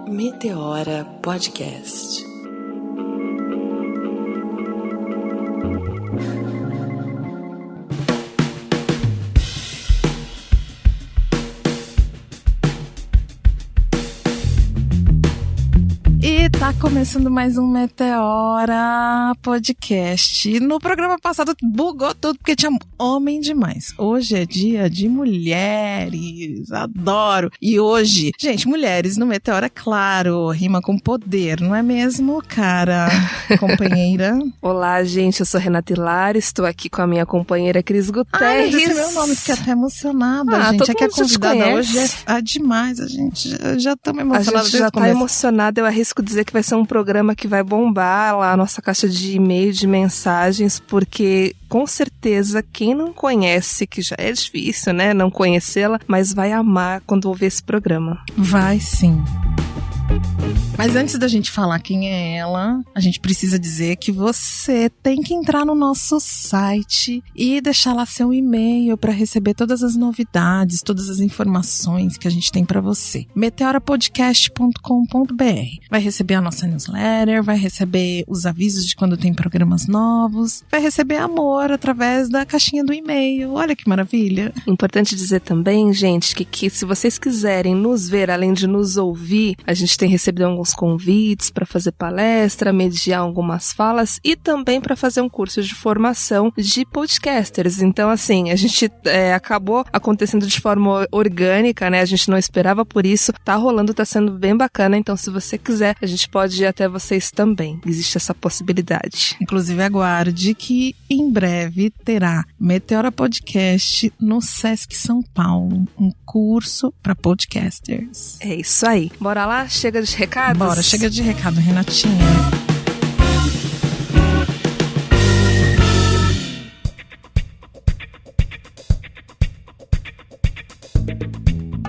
Meteora Podcast. E tá começando mais um Meteora Podcast. No programa passado bugou tudo porque tinha homem demais. Hoje é dia de mulheres, adoro. E hoje, gente, mulheres no Meteora, claro, rima com poder, não é mesmo, cara? Companheira. Olá, gente, eu sou Renata Hilário, estou aqui com a minha companheira Cris Guterres. Ai, eu disse meu nome, fiquei até emocionada, gente. É que a convidada hoje é demais, a gente já estamos emocionadas. A gente já tá emocionada, eu arrisco dizer que vai ser um programa que vai bombar lá a nossa caixa de e-mail, de mensagens, porque com certeza quem não conhece, que já é difícil, né, não conhecê-la, mas vai amar quando ouvir esse programa. Vai sim. Mas antes da gente falar quem é ela, a gente precisa dizer que você tem que entrar no nosso site e deixar lá seu e-mail para receber todas as novidades, todas as informações que a gente tem para você. meteorapodcast.com.br. Vai receber a nossa newsletter, vai receber os avisos de quando tem programas novos, vai receber amor através da caixinha do e-mail. Olha que maravilha. Importante dizer também, gente, que se vocês quiserem nos ver, além de nos ouvir, a gente tem recebido alguns convites para fazer palestra, mediar algumas falas e também para fazer um curso de formação de podcasters. Então, assim, a gente acabou acontecendo de forma orgânica, né? A gente não esperava por isso. Tá rolando, tá sendo bem bacana. Então, se você quiser, a gente pode ir até vocês também. Existe essa possibilidade. Inclusive, aguarde que em breve terá Meteora Podcast no Sesc São Paulo, um curso para podcasters. É isso aí. Bora lá? Chega de recados? Bora, chega de recado, Renatinha.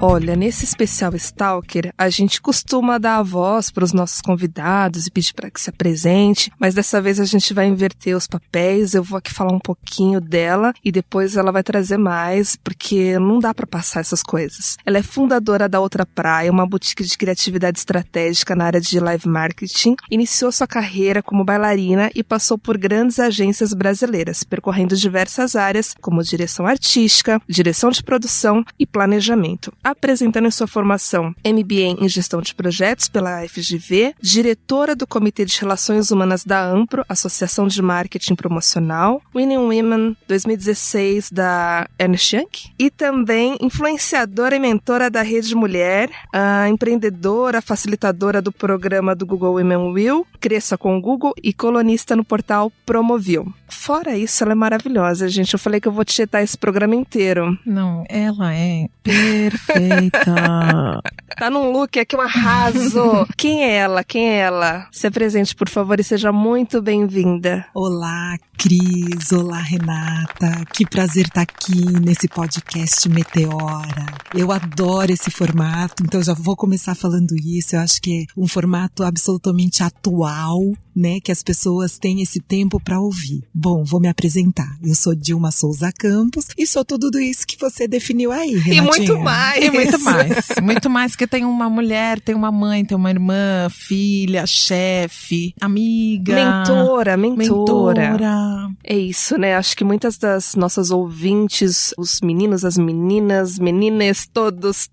Olha, nesse especial Stalker, a gente costuma dar a voz para os nossos convidados e pedir para que se apresente, mas dessa vez a gente vai inverter os papéis. Eu vou aqui falar um pouquinho dela e depois ela vai trazer mais, porque não dá para passar essas coisas. Ela é fundadora da Outra Praia, uma boutique de criatividade estratégica na área de live marketing. Iniciou sua carreira como bailarina e passou por grandes agências brasileiras, percorrendo diversas áreas como direção artística, direção de produção e planejamento. Apresentando em sua formação MBA em Gestão de Projetos pela FGV, diretora do Comitê de Relações Humanas da AMPRO, Associação de Marketing Promocional, Winning Women 2016 da Ernst Young, e também influenciadora e mentora da Rede Mulher, empreendedora, facilitadora do programa do Google Women Will, Cresça com o Google e colunista no portal Promovil. Fora isso, ela é maravilhosa, gente. Eu falei que eu vou tietar esse programa inteiro. Não, ela é perfeita. Tá num look aqui, um arraso. Quem é ela? Quem é ela? Se apresente, por favor, e seja muito bem-vinda. Olá, Cris. Olá, Renata. Que prazer estar aqui nesse podcast Meteora. Eu adoro esse formato, então já vou começar falando isso. Eu acho que é um formato absolutamente atual, né? Que as pessoas têm esse tempo para ouvir. Bom, vou me apresentar. Eu sou Dilma Souza Campos e sou tudo isso que você definiu aí, Renatinha. E muito mais. E muito mais. Muito mais, que tem uma mulher, tem uma mãe, tem uma irmã, filha, chefe, amiga. Mentora. É isso, né? Acho que muitas das nossas ouvintes, os meninos, as meninas, todos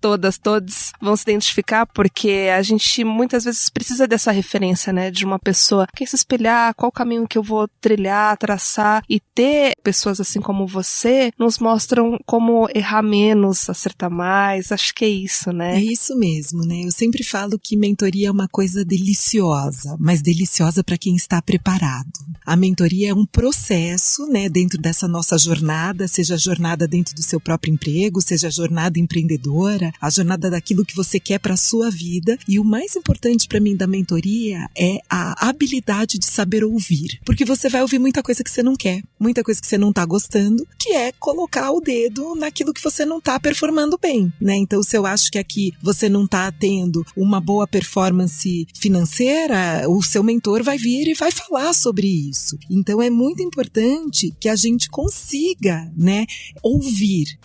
vão se identificar, porque a gente muitas vezes precisa dessa referência, né? De uma pessoa que se espelhar, qual caminho que eu vou trilhar, traçar, e ter pessoas assim como você nos mostram como errar menos, acertar mais. Acho que é isso, né? É isso mesmo, né? Eu sempre falo que mentoria é uma coisa deliciosa, mas deliciosa para quem está preparado. A mentoria é um processo, né, dentro dessa nossa jornada, seja a jornada dentro do seu próprio emprego, seja a jornada empreendedora, a jornada daquilo que você quer para a sua vida. E o mais importante para mim da mentoria é a habilidade de saber ouvir, porque você vai ouvir muita coisa que você não quer, muita coisa que você não está gostando, que é colocar o dedo naquilo que você não está performando bem, né? Então, se eu acho que aqui você não está tendo uma boa performance financeira, o seu mentor vai vir e vai falar sobre isso. Então é muito importante que a gente consiga, né, ouvir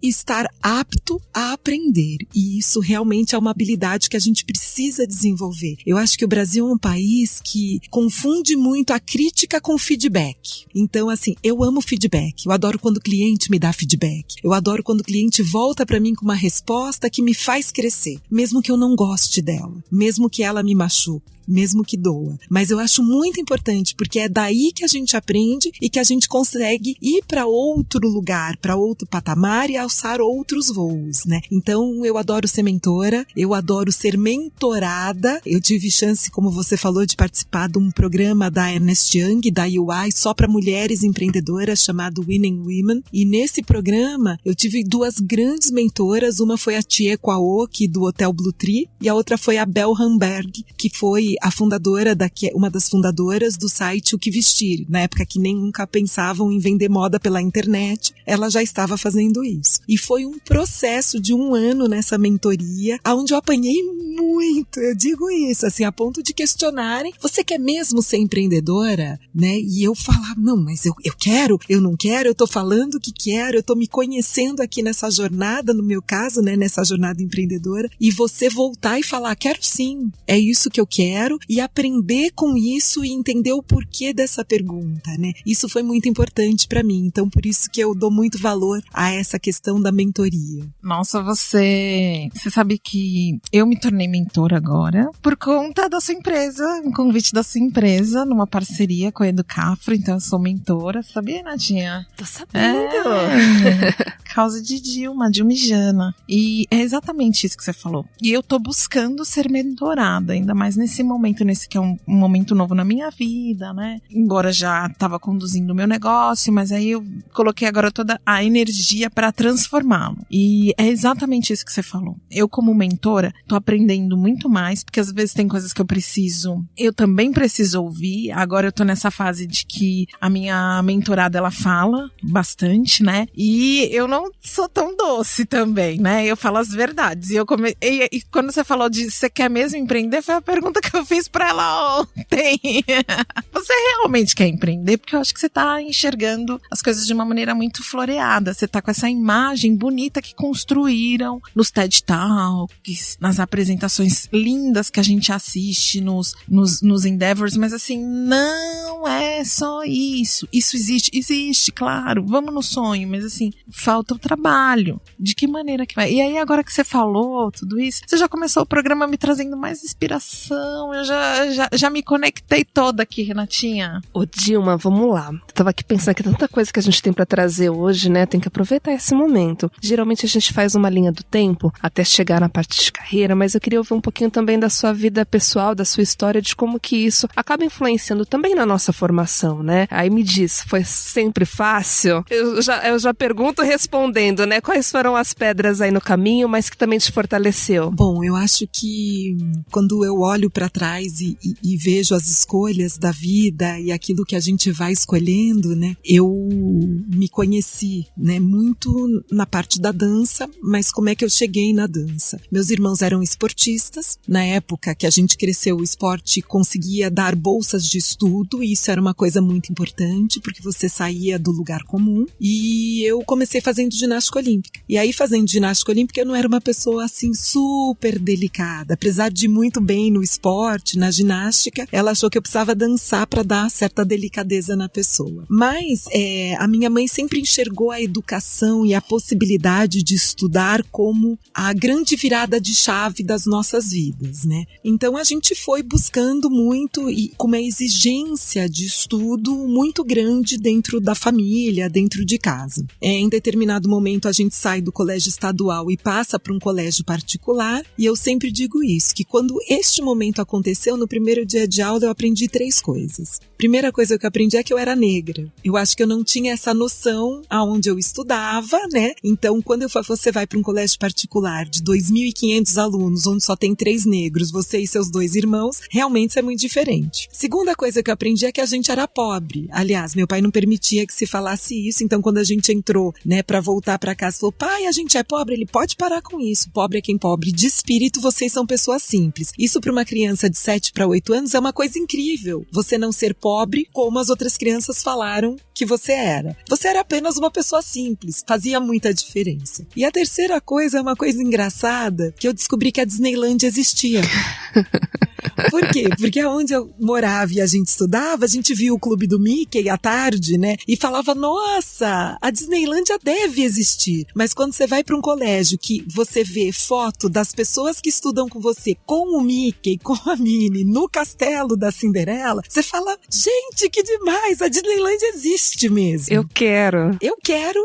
e estar apto a aprender. E isso realmente é uma habilidade que a gente precisa desenvolver. Eu acho que o Brasil é um país que confunde muito a crítica com feedback. Então, assim, eu amo feedback. Eu adoro quando o cliente me dá feedback. Eu adoro quando o cliente volta para mim com uma resposta que me faz crescer, mesmo que eu não goste dela, mesmo que ela me machuque, mesmo que doa. Mas eu acho muito importante, porque é daí que a gente aprende e que a gente consegue ir para outro lugar, para outro patamar e alçar outros voos, né? Então, eu adoro ser mentora, eu adoro ser mentorada. Eu tive chance, como você falou, de participar de um programa da Ernst Young, da UI, só para mulheres empreendedoras, chamado Winning Women. E nesse programa, eu tive duas grandes mentoras. Uma foi a Tia Kwaoki, do Hotel Blue Tree, e a outra foi a Bel Hamberg, que foi a fundadora uma das fundadoras do site O Que Vestir. Na época que nem nunca pensavam em vender moda pela internet, ela já estava fazendo isso. E foi um processo de 1 ano nessa mentoria, onde eu apanhei muito, eu digo isso, assim, a ponto de questionarem: você quer mesmo ser empreendedora? Né? E eu falar: não, mas eu quero, eu não quero, eu tô falando que quero, eu tô me conhecendo aqui nessa jornada, no meu caso, né, nessa jornada empreendedora, e você voltar e falar: quero sim, é isso que eu quero, e aprender com isso e entender o porquê dessa pergunta, né? Isso foi muito importante para mim, então por isso que eu dou muito valor a essa questão da mentoria. Nossa, você sabe que eu me tornei mentora agora por conta da sua empresa, um convite da sua empresa, numa parceria com a Educafro, então eu sou mentora, sabia, Natinha? Tô sabendo! Causa de Dilma e Jana. E é exatamente isso que você falou. E eu tô buscando ser mentorada, ainda mais nesse momento, nesse que é um momento novo na minha vida, né? Embora já tava conduzindo o meu negócio, mas aí eu coloquei agora toda a energia para transformá-lo. E é exatamente isso que você falou. Eu, como mentora, tô aprendendo muito mais, porque às vezes tem coisas que eu também preciso ouvir. Agora eu tô nessa fase de que a minha mentorada, ela fala bastante, né? E eu não sou tão doce também, né? Eu falo as verdades. E quando você falou de você quer mesmo empreender, foi a pergunta que eu fiz pra ela ontem. Você realmente quer empreender? Porque eu acho que você tá enxergando as coisas de uma maneira muito floreada. Você tá com essa imagem bonita que construíram nos TED Talks, nas apresentações lindas que a gente assiste nos Endeavors, mas assim, não é só isso. Isso existe, claro, vamos no sonho, mas assim, falta o trabalho. De que maneira que vai? E aí, agora que você falou tudo isso, você já começou o programa me trazendo mais inspiração, eu já me conectei toda aqui, Renatinha. Ô Dilma, vamos lá. Eu tava aqui pensando que tanta coisa que a gente tem pra trazer hoje, né? Tem que aproveitar esse momento. Geralmente a gente faz uma linha do tempo até chegar na parte de carreira, mas eu queria ouvir um pouquinho também da sua vida pessoal, da sua história, de como que isso acaba influenciando também na nossa formação, né? Aí me diz, foi sempre fácil? Eu já pergunto respondendo, né? Quais foram as pedras aí no caminho, mas que também te fortaleceu? Bom, eu acho que quando eu olho para trás e vejo as escolhas da vida e aquilo que a gente vai escolhendo, né? Eu me conheci, né? Muito na parte da dança, mas como é que eu cheguei na dança? Meus irmãos eram esportistas. Na época que a gente cresceu, o esporte conseguia dar bolsas de estudo, e isso era uma coisa muito importante, porque você saía do lugar comum. E eu comecei fazendo ginástica olímpica. E aí, fazendo ginástica olímpica, eu não era uma pessoa assim super delicada. Apesar de ir muito bem no esporte, na ginástica, ela achou que eu precisava dançar para dar certa delicadeza na pessoa. Mas a minha mãe sempre enxergou a educação e a possibilidade de estudar como a grande virada de chave das nossas vidas, né? Então a gente foi buscando muito e com uma exigência de estudo muito grande dentro da família, dentro de casa. Em determinado momento a gente sai do colégio estadual e passa para um colégio particular, e eu sempre digo isso, que quando este momento acontece, aconteceu, no primeiro dia de aula eu aprendi 3 coisas. Primeira coisa que eu aprendi é que eu era negra. Eu acho que eu não tinha essa noção aonde eu estudava, né? Então, quando você vai para um colégio particular de 2.500 alunos, onde só tem 3 negros, você e seus 2 irmãos, realmente isso é muito diferente. Segunda coisa que eu aprendi é que a gente era pobre. Aliás, meu pai não permitia que se falasse isso, então quando a gente entrou, né, para voltar para casa, falou: pai, a gente é pobre. Ele: pode parar com isso. Pobre é quem pobre de espírito, vocês são pessoas simples. Isso para uma criança de 7 para 8 anos é uma coisa incrível. Você não ser pobre como as outras crianças falaram que você era. Você era apenas uma pessoa simples. Fazia muita diferença. E a terceira coisa é uma coisa engraçada, que eu descobri que a Disneylândia existia. Por quê? Porque onde eu morava e a gente estudava, a gente via o Clube do Mickey à tarde, né? E falava: nossa, a Disneylândia deve existir. Mas quando você vai para um colégio que você vê foto das pessoas que estudam com você, com o Mickey, com a Minnie, no castelo da Cinderela, você fala: gente, que demais, a Disneylândia existe mesmo. Eu quero,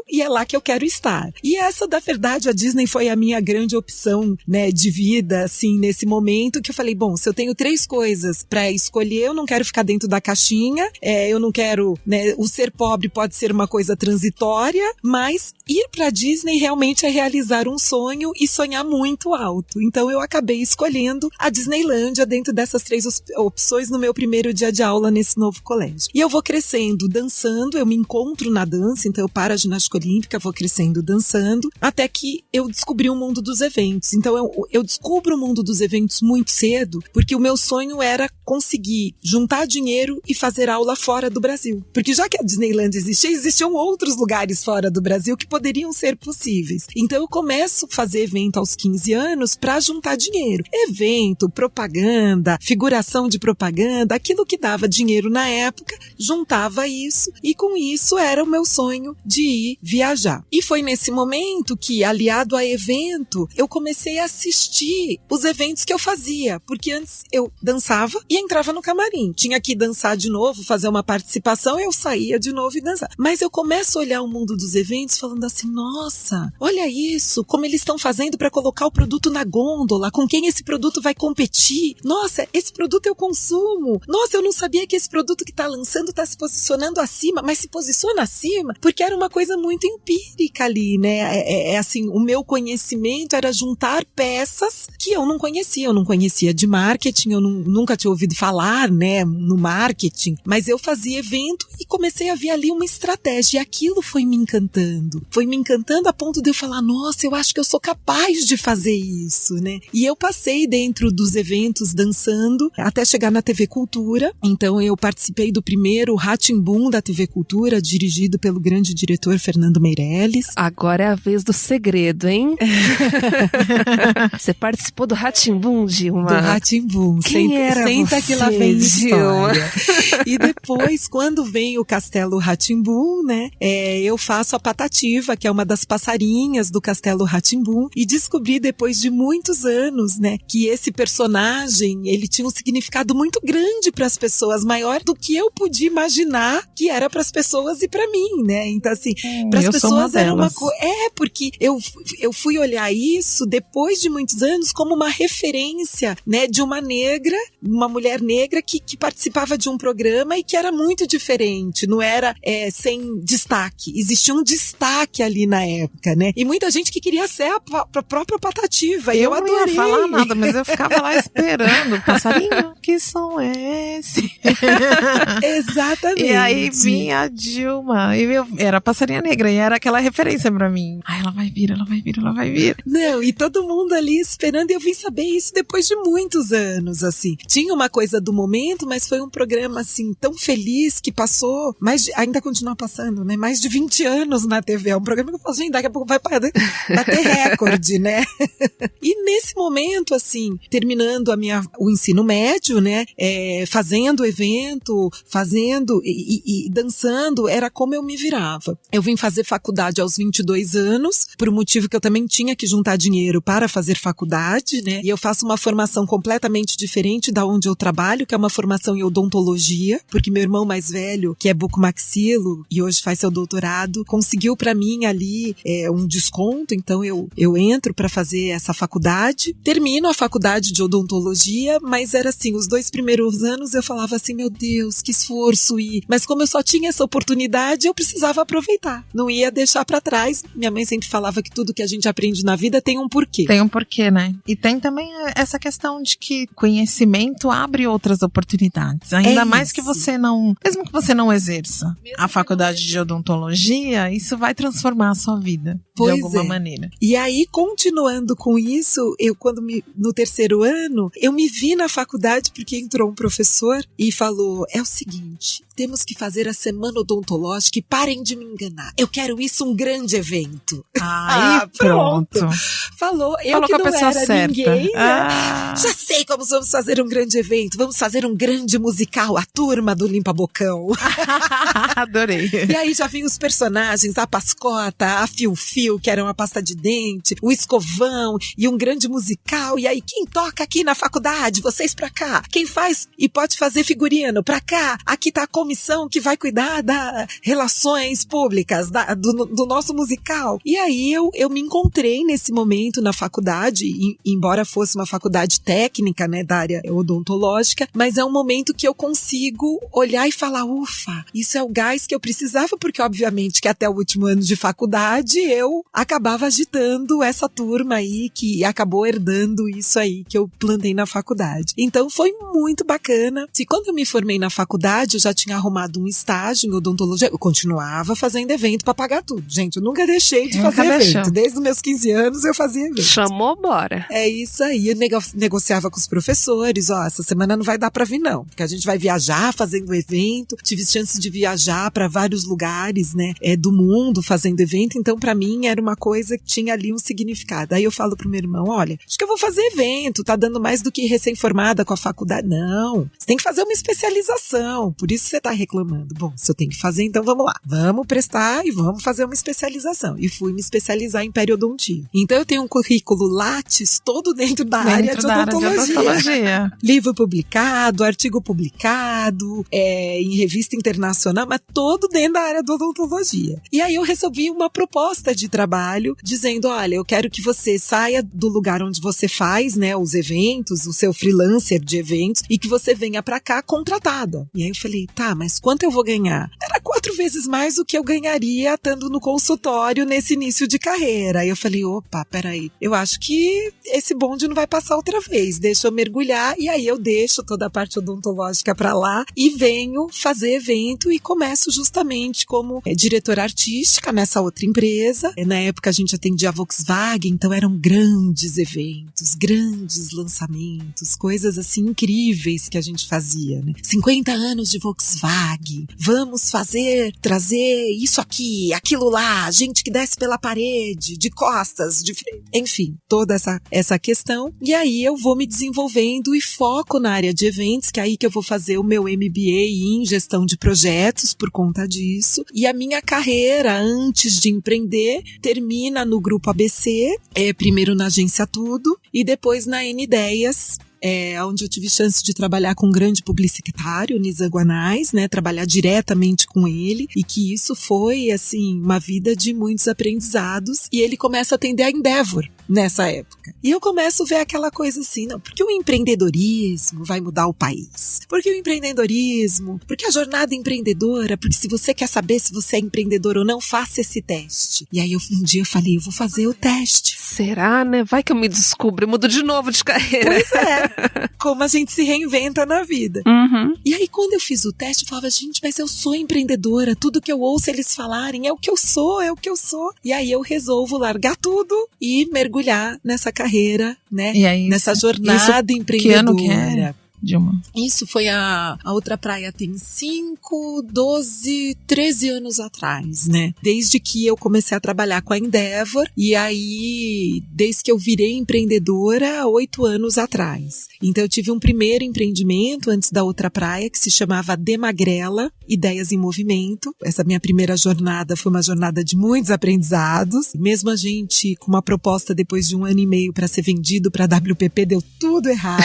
e é lá que eu quero estar. E essa, da verdade, a Disney foi a minha grande opção, né, de vida, assim, nesse momento, que eu falei: bom, se eu tenho 3 coisas pra escolher, eu não quero ficar dentro da caixinha, eu não quero, né, o ser pobre pode ser uma coisa transitória, mas ir pra Disney realmente é realizar um sonho e sonhar muito alto. Então eu acabei escolhendo a Disneylândia dentro dessas 3 opções no meu primeiro dia de aula nesse novo colégio. E eu vou crescendo dançando, eu me encontro na dança, então eu paro a ginástica olímpica, vou crescendo dançando, até que eu descobri o mundo dos eventos. Então eu descubro o mundo dos eventos muito cedo, porque o meu sonho era conseguir juntar dinheiro e fazer aula fora do Brasil. Porque já que a Disneyland existiam outros lugares fora do Brasil que poderiam ser possíveis. Então eu começo a fazer evento aos 15 anos para juntar dinheiro. Evento, propaganda, figuração de propaganda, aquilo que dava dinheiro na época, juntava isso e com isso era o meu sonho de ir viajar. E foi nesse momento que, aliado a evento, eu comecei a assistir os eventos que eu fazia, porque antes eu dançava e entrava no camarim. Tinha que dançar de novo, fazer uma participação, eu saía de novo e dançava. Mas eu começo a olhar o mundo dos eventos falando assim: nossa, olha isso, como eles estão fazendo para colocar o produto na gôndola, com quem esse produto vai competir. Nossa, esse produto eu consumo. Nossa, eu não sabia que esse produto que está lançando está se posicionando acima, mas se posiciona acima porque era uma coisa muito empírica ali, né? Assim, o meu conhecimento era juntar peças que eu não conhecia. Eu não conhecia de marketing, eu nunca tinha ouvido falar, né, no marketing, mas eu fazia evento e comecei a ver ali uma estratégia e aquilo foi me encantando a ponto de eu falar: nossa, eu acho que eu sou capaz de fazer isso, né? E eu passei dentro dos eventos dançando até chegar na TV Cultura. Então eu participei do primeiro Rá-Tim-Bum da TV Cultura, dirigido pelo grande diretor Fernando Meirelles. Agora é a vez do segredo, hein? Você participou do Rá-Tim-Bum, Dilma? Do Rá-Tim-Bum. Senta que lá vem história. E depois, quando vem o Castelo Rá-Tim-Bum, né, eu faço a Patativa, que é uma das passarinhas do Castelo Rá-Tim-Bum, e descobri depois de muitos anos, né, que esse personagem, ele tinha um significado muito grande para as pessoas, maior do que eu podia imaginar que era para as pessoas e para mim, né? Então assim, para as pessoas era uma coisa, porque eu fui olhar isso depois de muitos anos como uma referência, né, de uma negra, uma mulher negra que participava de um programa e que era muito diferente, não era sem destaque, existia um destaque ali na época, né? E muita gente que queria ser a própria Patativa, e eu adorei. Não ia falar nada, mas eu ficava lá esperando. Passarinho, que som é esse? Exatamente. E aí vinha a Dilma, e eu era passarinha negra, e era aquela referência pra mim. Ai, ela vai vir. Não, e todo mundo ali esperando, e eu vim saber isso depois de muitos anos, assim. Tinha uma coisa do momento, mas foi um programa, assim, tão feliz que passou, ainda continua passando, né? Mais de 20 anos na TV. É um programa que eu falo: gente, daqui a pouco vai bater recorde, né? E nesse momento, assim, terminando o ensino médio, né? Fazendo evento, e dançando, era como eu me virava. Eu vim fazer faculdade aos 22 anos, por um motivo que eu também tinha que juntar dinheiro para fazer faculdade, né? E eu faço uma formação completamente totalmente diferente da onde eu trabalho, que é uma formação em odontologia, porque meu irmão mais velho, que é bucomaxilo e hoje faz seu doutorado, conseguiu para mim ali um desconto, então eu entro para fazer essa faculdade, termino a faculdade de odontologia, mas era assim, os 2 primeiros anos eu falava assim, meu Deus, que esforço, mas como eu só tinha essa oportunidade, eu precisava aproveitar, não ia deixar para trás. Minha mãe sempre falava que tudo que a gente aprende na vida tem um porquê. Tem um porquê, né? E tem também essa questão de que conhecimento abre outras oportunidades. Ainda mais que você não, mesmo que você não exerça a faculdade de odontologia, isso vai transformar a sua vida de alguma maneira. E aí, continuando com isso, no 3º ano, eu me vi na faculdade porque entrou um professor e falou, é o seguinte, temos que fazer a semana odontológica e parem de me enganar. Eu quero isso um grande evento. Pronto. Falou que não a pessoa era certa. ninguém. Já sei como vamos fazer um grande evento. Vamos fazer um grande musical, a turma do Limpa Bocão. Adorei. E aí já vinham os personagens, a Pascota, a Fio-Fio, que era uma pasta de dente, o Escovão e um grande musical. E aí, quem toca aqui na faculdade? Vocês pra cá. Quem faz e pode fazer figurino? Pra cá. Aqui tá a comissão que vai cuidar das relações públicas, do nosso musical. E aí eu me encontrei nesse momento na faculdade, embora fosse uma faculdade técnica, né, da área odontológica, mas é um momento que eu consigo olhar e falar, ufa, isso é o gás que eu precisava, porque obviamente que até o último ano de faculdade eu acabava agitando essa turma aí que acabou herdando isso aí que eu plantei na faculdade. Então foi muito bacana. Se quando eu me formei na faculdade eu já tinha arrumado um estágio em odontologia, eu continuava fazendo evento pra pagar tudo. Gente, eu nunca deixei de fazer evento. Desde os meus 15 anos eu fazia evento. Chamou, bora. É isso aí. Eu negociava com os professores, essa semana não vai dar pra vir não, porque a gente vai viajar fazendo evento. Tive chance de viajar pra vários lugares, né, do mundo fazendo evento, então pra mim era uma coisa que tinha ali um significado. Aí eu falo pro meu irmão, olha, acho que eu vou fazer evento, tá dando mais do que recém-formada com a faculdade. Não, você tem que fazer uma especialização, por isso você tá reclamando. Bom, se eu tenho que fazer, então vamos lá. Vamos prestar e vamos fazer uma especialização. E fui me especializar em periodontia. Então eu tenho um currículo Lattes todo dentro da área de odontologia. Livro publicado, artigo publicado, em revista internacional, mas todo dentro da área de odontologia. E aí eu recebi uma proposta de trabalho dizendo, olha, eu quero que você saia do lugar onde você faz, né, os eventos, o seu freelancer de eventos, e que você venha pra cá contratada. E aí eu falei, tá, mas quanto eu vou ganhar? Era 4 vezes mais do que eu ganharia estando no consultório nesse início de carreira. Aí eu falei, opa, peraí, eu acho que esse bonde não vai passar outra vez, deixa eu mergulhar, e aí eu deixo toda a parte odontológica pra lá e venho fazer evento e começo justamente como diretora artística nessa outra empresa. Na época a gente atendia a Volkswagen, então eram grandes eventos, grandes lançamentos, coisas assim incríveis que a gente fazia, né? 50 anos de Volkswagen, vamos trazer isso aqui, aquilo lá, gente que desce pela parede, de costas, enfim, toda essa questão. E aí eu vou me desenvolvendo e foco na área de eventos, que é aí que eu vou fazer o meu MBA em gestão de projetos por conta disso. E a minha carreira, antes de empreender, termina no Grupo ABC, primeiro na Agência Tudo e depois na N-Ideias, onde eu tive chance de trabalhar com um grande publicitário, Nizam Guanais, né, trabalhar diretamente com ele, e que isso foi, assim, uma vida de muitos aprendizados, e ele começa a atender a Endeavor nessa época. E eu começo a ver aquela coisa assim, não, porque o empreendedorismo vai mudar o país? Porque o empreendedorismo, porque a jornada empreendedora, porque se você quer saber se você é empreendedor ou não, faça esse teste. E aí um dia eu falei, eu vou fazer o teste. Será, né? Vai que eu me descubro e mudo de novo de carreira. Pois é. Como a gente se reinventa na vida. Uhum. E aí quando eu fiz o teste, eu falava, gente, mas eu sou empreendedora, tudo que eu ouço eles falarem é o que eu sou. E aí eu resolvo largar tudo e mergulhar nessa carreira, né? E aí, nessa jornada empreendedora. Que ano que era? Dilma? Isso foi a outra praia tem 5, 12, 13 anos atrás, né? Desde que eu comecei a trabalhar com a Endeavor, e aí, desde que eu virei empreendedora, 8 anos atrás. Então eu tive um primeiro empreendimento antes da outra praia, que se chamava Demagrela, Ideias em Movimento. Essa minha primeira jornada foi uma jornada de muitos aprendizados. Mesmo a gente com uma proposta depois de 1 ano e meio para ser vendido para a WPP, deu tudo errado.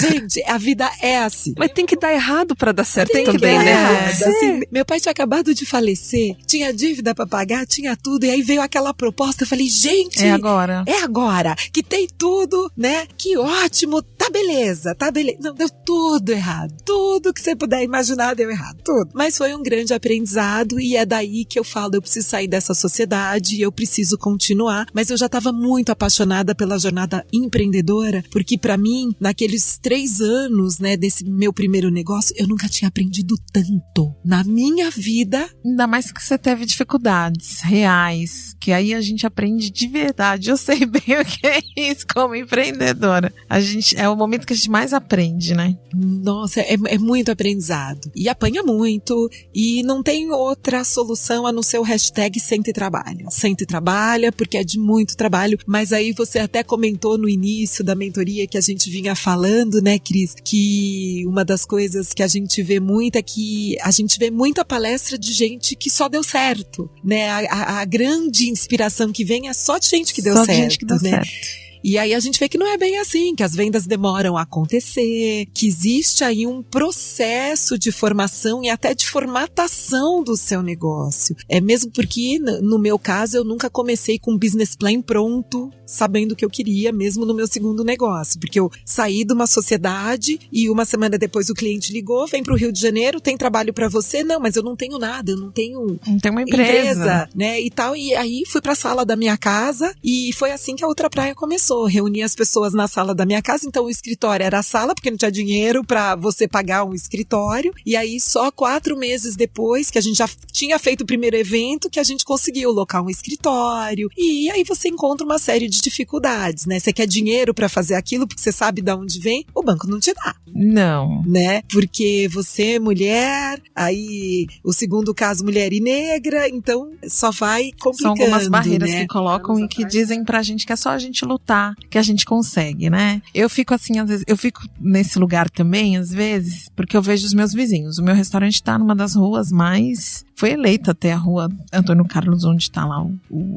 Gente, a vida é assim. Mas tem que dar errado pra dar certo Tem que também, dar né? errado. Assim, meu pai tinha acabado de falecer, tinha dívida pra pagar, tinha tudo, e aí veio aquela proposta, eu falei, gente, É agora. é agora, que tem tudo, né? Que ótimo, tá beleza. Não, deu tudo errado. Tudo que você puder imaginar deu errado, tudo. Mas foi um grande aprendizado, e é daí que eu falo, eu preciso sair dessa sociedade, eu preciso continuar. Mas eu já estava muito apaixonada pela jornada empreendedora, porque pra mim, naqueles 3 anos, né, desse meu primeiro negócio, eu nunca tinha aprendido tanto na minha vida. Ainda mais que você teve dificuldades reais, que aí a gente aprende de verdade. Eu sei bem o que é isso como empreendedora. É o momento que a gente mais aprende, né? Nossa, é muito aprendizado. E apanha muito, e não tem outra solução a não ser o hashtag Sente e Trabalha. Sente e Trabalha, porque é de muito trabalho, mas aí você até comentou no início da mentoria que a gente vinha falando, né, Cris, que uma das coisas que a gente vê muito é que a gente vê muita palestra de gente que só deu certo, né? A grande inspiração que vem é só de gente que deu Só certo, de gente que deu né? certo. E aí a gente vê que não é bem assim, que as vendas demoram a acontecer, que existe aí um processo de formação e até de formatação do seu negócio. É mesmo porque, no meu caso, eu nunca comecei com um business plan pronto, sabendo o que eu queria, mesmo no meu segundo negócio. Porque eu saí de uma sociedade e 1 semana depois o cliente ligou, vem pro Rio de Janeiro, tem trabalho pra você? Não, mas eu não tenho nada, eu não tenho uma empresa, né, e tal. E aí fui pra sala da minha casa e foi assim que a outra praia começou. Reuni as pessoas na sala da minha casa, então o escritório era a sala, porque não tinha dinheiro pra você pagar um escritório, e aí só 4 meses depois, que a gente já tinha feito o primeiro evento, que a gente conseguiu locar um escritório, e aí você encontra uma série de dificuldades, né? Você quer dinheiro pra fazer aquilo, porque você sabe de onde vem, o banco não te dá. Não. Né? Porque você é mulher, aí o segundo caso, mulher e negra, então só vai complicando. São algumas barreiras, né? que colocam e que dizem pra gente que é só a gente lutar, que a gente consegue, né? Eu fico assim, às vezes, eu fico nesse lugar também, às vezes, porque eu vejo os meus vizinhos. O meu restaurante tá numa das ruas mais... Foi eleita até a rua Antônio Carlos, onde tá lá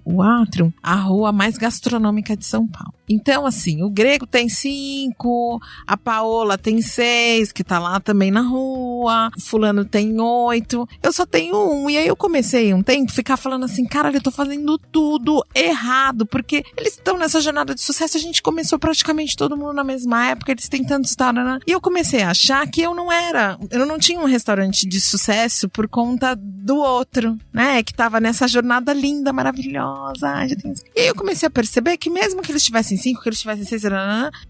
o Atrium, a rua mais gastronômica de São Paulo. Então, assim, o Grego tem 5, a Paola tem 6, que tá lá também na rua, o fulano tem 8, eu só tenho 1. E aí eu comecei um tempo a ficar falando assim, cara, eu tô fazendo tudo errado, porque eles estão nessa jornada de sucesso, a gente começou praticamente todo mundo na mesma época, eles têm tantos taranã. E eu comecei a achar que eu não tinha um restaurante de sucesso por conta do outro, né, que tava nessa jornada linda, maravilhosa. E aí eu comecei a perceber que mesmo que eles tivessem 5, que eles tivessem 6,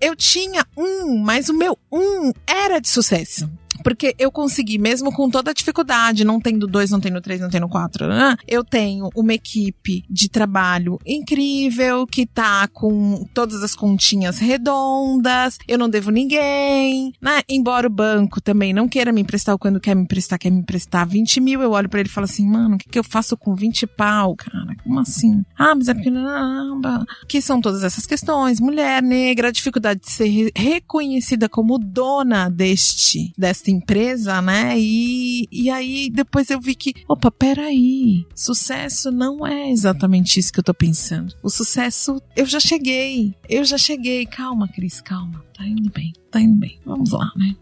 eu tinha 1, mas o meu 1 era de sucesso. Porque eu consegui, mesmo com toda a dificuldade, não tendo 2, não tendo 3, não tendo 4, eu tenho uma equipe de trabalho incrível, que tá com todas as continhas redondas, eu não devo ninguém, né? Embora o banco também não queira me emprestar, ou quando quer me emprestar 20 mil, eu olho pra ele e falo assim, mano, o que eu faço com 20 pau, cara? Como assim? Ah, mas é porque não, que são todas essas questões, mulher negra, a dificuldade de ser reconhecida como dona desta empresa, né? E aí depois eu vi que, opa, peraí, sucesso não é exatamente isso que eu tô pensando. O sucesso, eu já cheguei. Calma, Cris, calma. Tá indo bem. Vamos lá, né?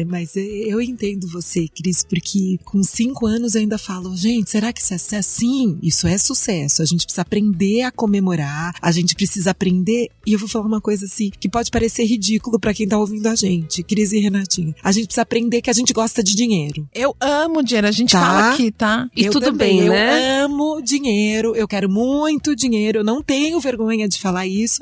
Mas eu entendo você, Cris, porque com 5 anos eu ainda falo, gente, será que isso é sucesso? Sim, isso é sucesso. A gente precisa aprender a comemorar, a gente precisa aprender, e eu vou falar uma coisa assim, que pode parecer ridículo pra quem tá ouvindo a gente, Cris e Renatinha. A gente precisa aprender que a gente gosta de dinheiro. Eu amo dinheiro, a gente fala aqui, tá? E eu tudo também, bem, né? Eu amo dinheiro, eu quero muito dinheiro, eu não tenho vergonha de falar isso,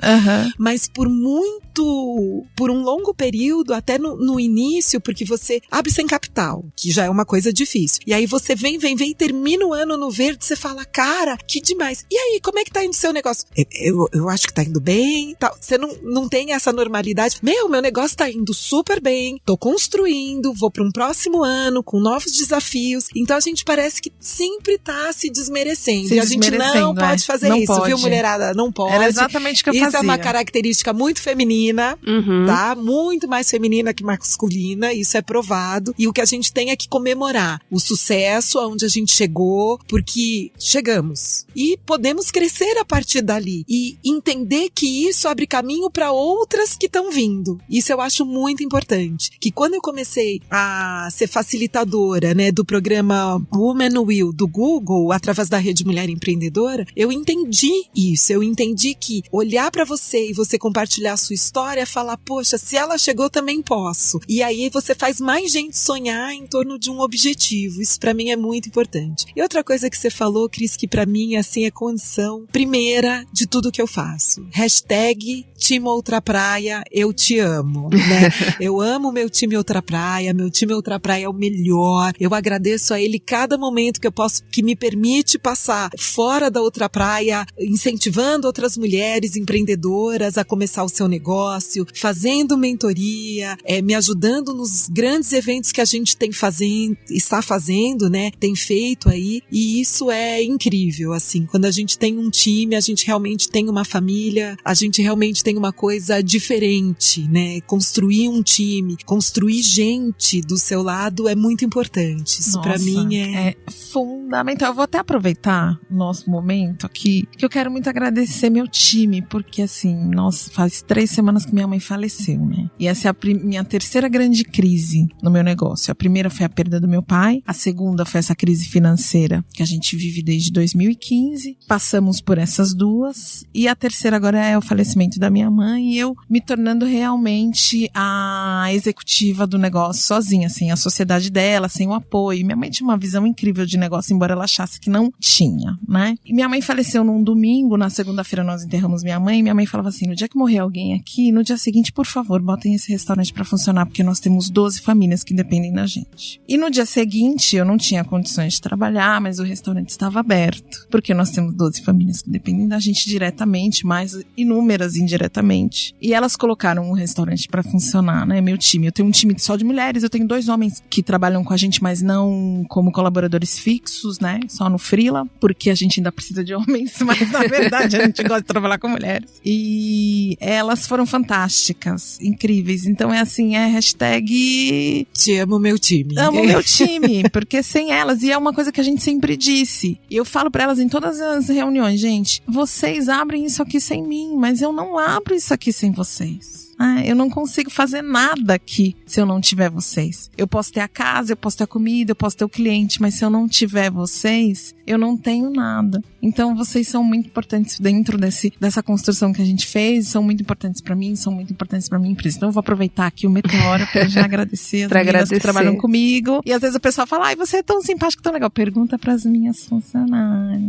mas por muito por um longo período, até no início, porque você abre sem capital, que já é uma coisa difícil. E aí você vem, termina o ano no verde, você fala, cara, que demais. E aí, como é que tá indo o seu negócio? Eu acho que tá indo bem, tal. Você não tem essa normalidade. Meu negócio tá indo super bem, tô construindo, vou para um próximo ano com novos desafios. Então a gente parece que sempre tá se desmerecendo. E a gente não pode fazer não isso, pode. Viu, mulherada? Não pode. Era exatamente o que eu fazia. Isso é uma característica muito feminina, tá? Muito mais feminina que masculina, isso é provado. E o que a gente tem é que comemorar o sucesso, aonde a gente chegou, porque chegamos. E podemos crescer a partir dali. E entender que isso abre caminho para outras que estão vindo. Isso eu acho muito importante. Que quando eu comecei a ser facilitadora, né, do programa Woman Will do Google, através da Rede Mulher Empreendedora, eu entendi isso. Eu entendi que olhar para você e você compartilhar a sua história, falar, poxa, se ela chegou, também posso. E aí você faz mais gente sonhar em torno de um objetivo. Isso para mim é muito importante. E outra coisa que você falou, Cris, que para mim assim é condição primeira de tudo que eu faço. #Time Outra Praia, eu te amo, né? Eu amo meu time Outra Praia, meu time Outra Praia é o melhor. Eu agradeço a ele cada momento que me permite passar fora da Outra Praia, incentivando outras mulheres empreendedoras a começar o seu negócio, fazendo mentoria, me ajudando nos grandes eventos que a gente está fazendo, né? Tem feito aí, e isso é incrível, assim, quando a gente tem um time, a gente realmente tem uma família, a gente realmente tem uma coisa diferente, né? Construir um time, construir gente do seu lado é muito importante. Isso para mim é fundamental. Eu vou até aproveitar o nosso momento aqui, que eu quero muito agradecer meu time, porque assim, faz 3 semanas que minha mãe faleceu, né? E essa é a minha terceira grande crise no meu negócio. A primeira foi a perda do meu pai, a segunda foi essa crise financeira que a gente vive desde 2015. Passamos por essas duas, e a terceira agora é o falecimento da minha mãe, e eu me tornando realmente a executiva do negócio sozinha, sem a sociedade dela, sem o apoio. Minha mãe tinha uma visão incrível de negócio, embora ela achasse que não tinha, né? E minha mãe faleceu num domingo, na segunda-feira nós enterramos minha mãe, e minha mãe falava assim, no dia que morrer alguém aqui, no dia seguinte, por favor, botem esse restaurante pra funcionar, porque nós temos 12 famílias que dependem da gente. E no dia seguinte, eu não tinha condições de trabalhar, mas o restaurante estava aberto, porque nós temos 12 famílias que dependem da gente diretamente, mais inúmeras indiretamente. E elas colocaram um restaurante pra funcionar, né? Meu time. Eu tenho um time só de mulheres, eu tenho 2 homens que trabalham com a gente, mas não como colaboradores fixos, né? Só no freela, porque a gente ainda precisa de homens, mas na verdade a gente gosta de trabalhar com mulheres. E elas foram fantásticas, incríveis. Então é assim, hashtag... Te amo meu time. Amo meu time, porque sem elas, e é uma coisa que a gente sempre disse, e eu falo pra elas em todas as reuniões, gente, vocês abrem isso aqui sem mim, mas eu não abro isso aqui sem vocês. Eu não consigo fazer nada aqui se eu não tiver vocês. Eu posso ter a casa, eu posso ter a comida, eu posso ter o cliente, mas se eu não tiver vocês, eu não tenho nada. Então vocês são muito importantes dentro dessa construção que a gente fez, são muito importantes pra mim, são muito importantes pra minha empresa. Então eu vou aproveitar aqui o Meteora pra já agradecer as meninas que trabalham comigo. E às vezes o pessoal fala, você é tão simpático, tão legal. Pergunta pras minhas funcionárias.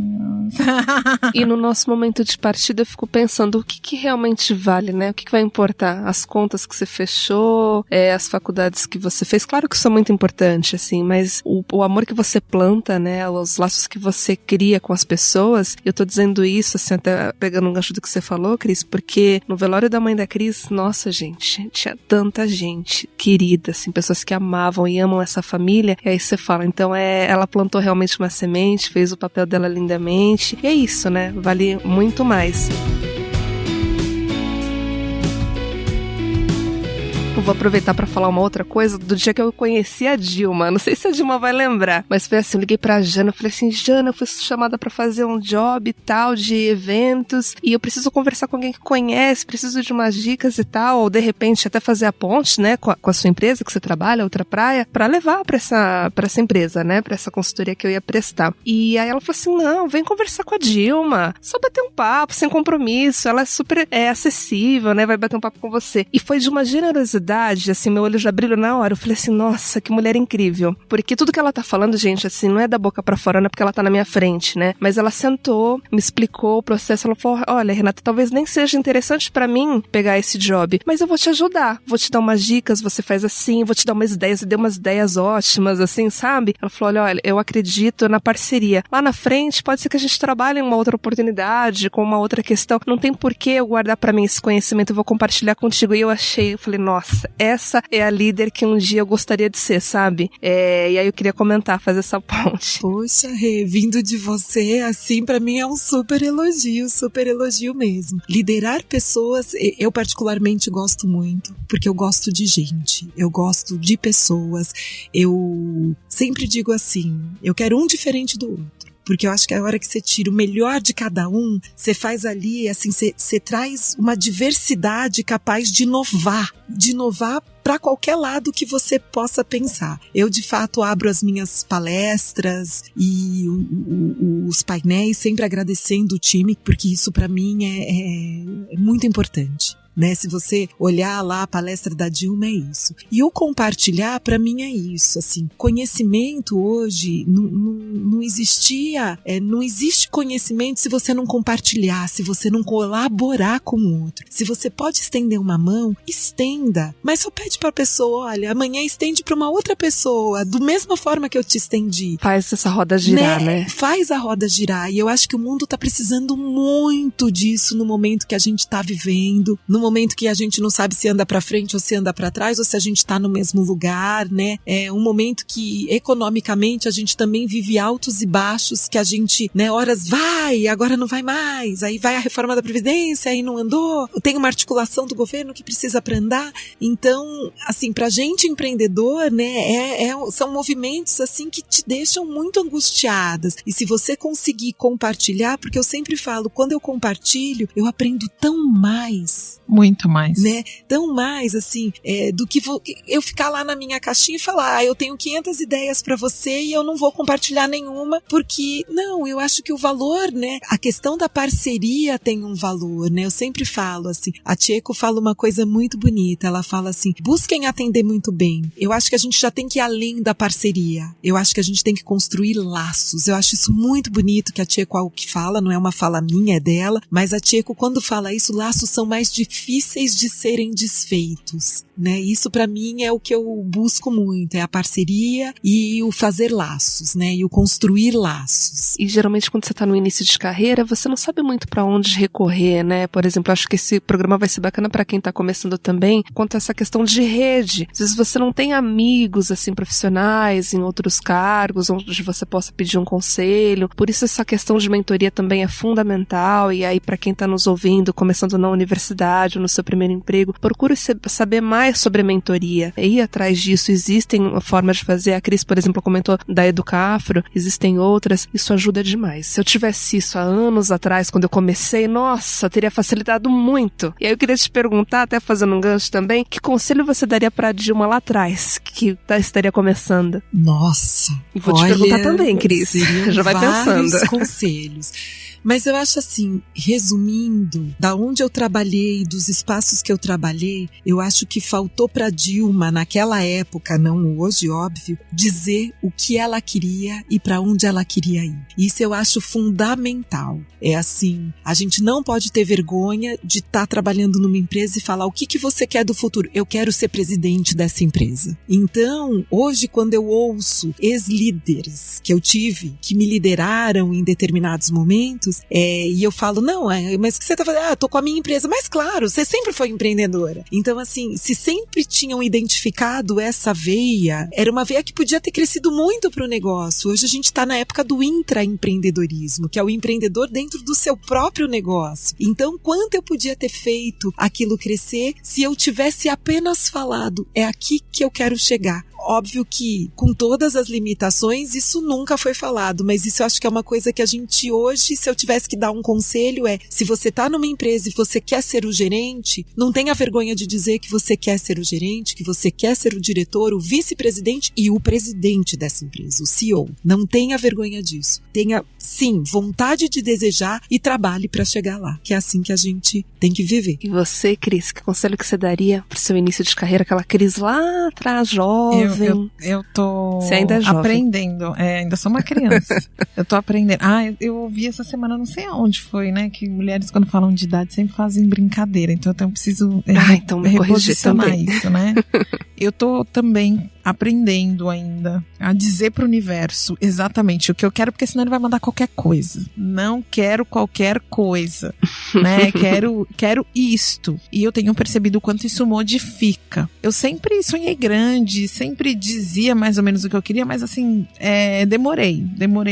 E no nosso momento de partida eu fico pensando o que realmente vale, né? O que vai importar? As contas que você fechou, as faculdades que você fez. Claro que isso é muito importante, assim, mas o amor que você planta, né? Os laços que você cria com as pessoas. Eu tô dizendo isso, assim, até pegando um gancho do que você falou, Cris, porque no velório da mãe da Cris, nossa, gente, tinha tanta gente querida, assim, pessoas que amavam e amam essa família. E aí você fala, então ela plantou realmente uma semente, fez o papel dela lindamente. E é isso, né? Vale muito mais. Eu vou aproveitar pra falar uma outra coisa do dia que eu conheci a Dilma. Não sei se a Dilma vai lembrar, mas foi assim, eu liguei pra Jana, eu falei assim, Jana, eu fui chamada pra fazer um job e tal, de eventos, e eu preciso conversar com alguém que conhece, preciso de umas dicas e tal, ou de repente até fazer a ponte, né, com a sua empresa que você trabalha, Outra Praia, pra levar pra essa empresa, né, pra essa consultoria que eu ia prestar. E aí ela falou assim, não, vem conversar com a Dilma, só bater um papo, sem compromisso, ela é super acessível, né, vai bater um papo com você. E foi de uma generosidade verdade, assim, meu olho já brilhou na hora. Eu falei assim, nossa, que mulher incrível. Porque tudo que ela tá falando, gente, assim, não é da boca pra fora, não é porque ela tá na minha frente, né? Mas ela sentou, me explicou o processo, ela falou, olha, Renata, talvez nem seja interessante pra mim pegar esse job, mas eu vou te ajudar, vou te dar umas dicas, você faz assim, vou te dar umas ideias, e deu umas ideias ótimas, assim, sabe? Ela falou, olha, eu acredito na parceria. Lá na frente, pode ser que a gente trabalhe em uma outra oportunidade, com uma outra questão, não tem por que eu guardar pra mim esse conhecimento, eu vou compartilhar contigo. E eu falei, nossa, essa é a líder que um dia eu gostaria de ser, sabe? E aí eu queria comentar, fazer essa ponte. Poxa, Rê, vindo de você, assim, pra mim é um super elogio mesmo. Liderar pessoas, eu particularmente gosto muito, porque eu gosto de gente, eu gosto de pessoas, eu sempre digo assim, eu quero um diferente do outro. Porque eu acho que a hora que você tira o melhor de cada um, você faz ali, assim, você traz uma diversidade capaz de inovar para qualquer lado que você possa pensar. Eu, de fato, abro as minhas palestras e os painéis sempre agradecendo o time, porque isso para mim é muito importante. Né? Se você olhar lá a palestra da Dilma, é isso. E o compartilhar, para mim, é isso. Assim, conhecimento hoje não existia, não existe conhecimento se você não compartilhar, se você não colaborar com o outro. Se você pode estender uma mão, estenda. Mas só pede para a pessoa, olha, amanhã estende para uma outra pessoa, da mesma forma que eu te estendi. Faz essa roda girar, né? Faz a roda girar. E eu acho que o mundo tá precisando muito disso no momento que a gente tá vivendo, no momento que a gente não sabe se anda para frente ou se anda para trás, ou se a gente tá no mesmo lugar, né? É um momento que economicamente a gente também vive altos e baixos, que a gente, né, horas vai, agora não vai mais, aí vai a reforma da Previdência, aí não andou, tem uma articulação do governo que precisa para andar. Então, assim, pra gente empreendedor, né, são movimentos assim que te deixam muito angustiadas. E se você conseguir compartilhar, porque eu sempre falo, quando eu compartilho, eu aprendo tão mais. Muito mais. Né? Tão mais, assim, do que eu ficar lá na minha caixinha e falar, eu tenho 500 ideias para você e eu não vou compartilhar nenhuma, porque, não, eu acho que o valor, né, a questão da parceria tem um valor, né, eu sempre falo, assim, a Tcheco fala uma coisa muito bonita, ela fala assim, busquem atender muito bem. Eu acho que a gente já tem que ir além da parceria, eu acho que a gente tem que construir laços, eu acho isso muito bonito que a Tcheco é o que fala, não é uma fala minha, é dela, mas a Tcheco, quando fala isso, laços são mais difíceis de serem desfeitos, né? Isso para mim é o que eu busco muito, é a parceria e o fazer laços, né? E o construir laços. E geralmente quando você tá no início de carreira, você não sabe muito para onde recorrer, né? Por exemplo, acho que esse programa vai ser bacana para quem tá começando também, quanto a essa questão de rede. Às vezes você não tem amigos, assim, profissionais em outros cargos, onde você possa pedir um conselho. Por isso essa questão de mentoria também é fundamental. E aí para quem tá nos ouvindo, começando na universidade, no seu primeiro emprego, procure saber mais sobre a mentoria, ir atrás disso. Existem formas de fazer, a Cris, por exemplo, comentou da Educafro, existem outras, isso ajuda demais. Se eu tivesse isso há anos atrás, quando eu comecei, nossa, teria facilitado muito. E aí eu queria te perguntar, até fazendo um gancho também, que conselho você daria pra Dilma lá atrás, que estaria começando? Nossa! E vou te perguntar também, Cris, já vai pensando. Vários conselhos. Mas eu acho assim, resumindo, da onde eu trabalhei, dos espaços que eu trabalhei, eu acho que faltou para Dilma, naquela época, não hoje, óbvio, dizer o que ela queria e para onde ela queria ir. Isso eu acho fundamental. É assim, a gente não pode ter vergonha de estar trabalhando numa empresa e falar o que você quer do futuro. Eu quero ser presidente dessa empresa. Então, hoje, quando eu ouço ex-líderes que eu tive, que me lideraram em determinados momentos, e eu falo, não, mas o que você tá fazendo? Tô com a minha empresa. Mas claro, você sempre foi empreendedora. Então, assim, se sempre tinham identificado essa veia, era uma veia que podia ter crescido muito pro negócio. Hoje a gente tá na época do intraempreendedorismo, que é o empreendedor dentro do seu próprio negócio. Então, quanto eu podia ter feito aquilo crescer se eu tivesse apenas falado, é aqui que eu quero chegar. óbvio que com todas as limitações, isso nunca foi falado, mas isso eu acho que é uma coisa que a gente hoje, se eu tivesse que dar um conselho, se você tá numa empresa e você quer ser o gerente, não tenha vergonha de dizer que você quer ser o gerente, que você quer ser o diretor, o vice-presidente e o presidente dessa empresa, o CEO. Não tenha vergonha disso. Tenha, sim, vontade de desejar e trabalhe para chegar lá, que é assim que a gente tem que viver. E você, Cris, que conselho que você daria pro seu início de carreira, aquela Cris lá atrás, jovem? Eu tô você ainda é jovem. Aprendendo, ainda sou uma criança. Eu tô aprendendo. Eu ouvi essa semana, não sei aonde foi, né, que mulheres quando falam de idade sempre fazem brincadeira, então eu preciso então me reposicionar isso, né? Eu tô também aprendendo ainda a dizer pro universo exatamente o que eu quero, porque senão ele vai mandar qualquer coisa. Não quero qualquer coisa, né? Quero isto. E eu tenho percebido o quanto isso modifica. Eu sempre sonhei grande, sempre dizia mais ou menos o que eu queria, mas assim, demorei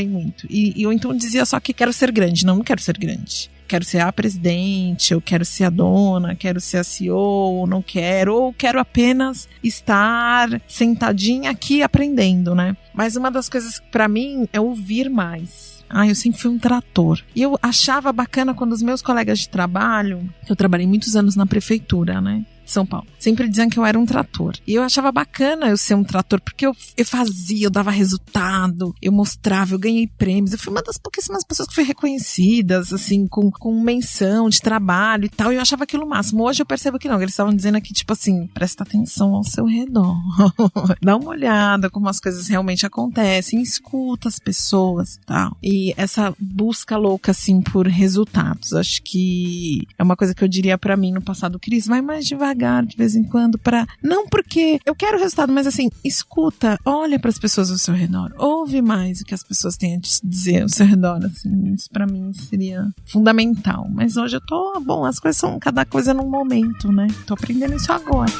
muito. E eu então dizia só que quero ser grande. Não quero ser grande. Quero ser a presidente, eu quero ser a dona, quero ser a CEO, ou quero apenas estar sentadinha aqui aprendendo, né? Mas uma das coisas que pra mim é ouvir mais. Eu sempre fui um trator. E eu achava bacana quando os meus colegas de trabalho, eu trabalhei muitos anos na prefeitura, né? São Paulo. Sempre diziam que eu era um trator. E eu achava bacana eu ser um trator, porque eu fazia, eu dava resultado, eu mostrava, eu ganhei prêmios. Eu fui uma das pouquíssimas pessoas que foi reconhecidas, assim, com menção de trabalho e tal. E eu achava aquilo o máximo. Hoje eu percebo que não, que eles estavam dizendo aqui, tipo assim, presta atenção ao seu redor. Dá uma olhada como as coisas realmente acontecem, escuta as pessoas e tal. E essa busca louca, assim, por resultados. Acho que é uma coisa que eu diria pra mim no passado. Cris, vai mais devagar de vez em quando, não porque eu quero resultado, mas assim, escuta, olha para as pessoas ao seu redor, ouve mais o que as pessoas têm a te dizer ao seu redor, assim, isso para mim seria fundamental. Mas hoje eu tô, as coisas são cada coisa num momento, né? Tô aprendendo isso agora.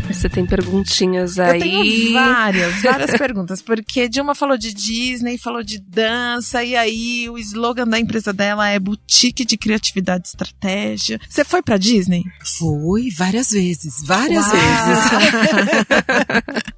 Você tem perguntinhas aí? Eu tenho várias perguntas, porque Dilma falou de Disney, falou de dança, e aí o slogan da empresa dela é Boutique de Criatividade e Estratégia. Você foi pra Disney? Fui várias vezes. Vezes.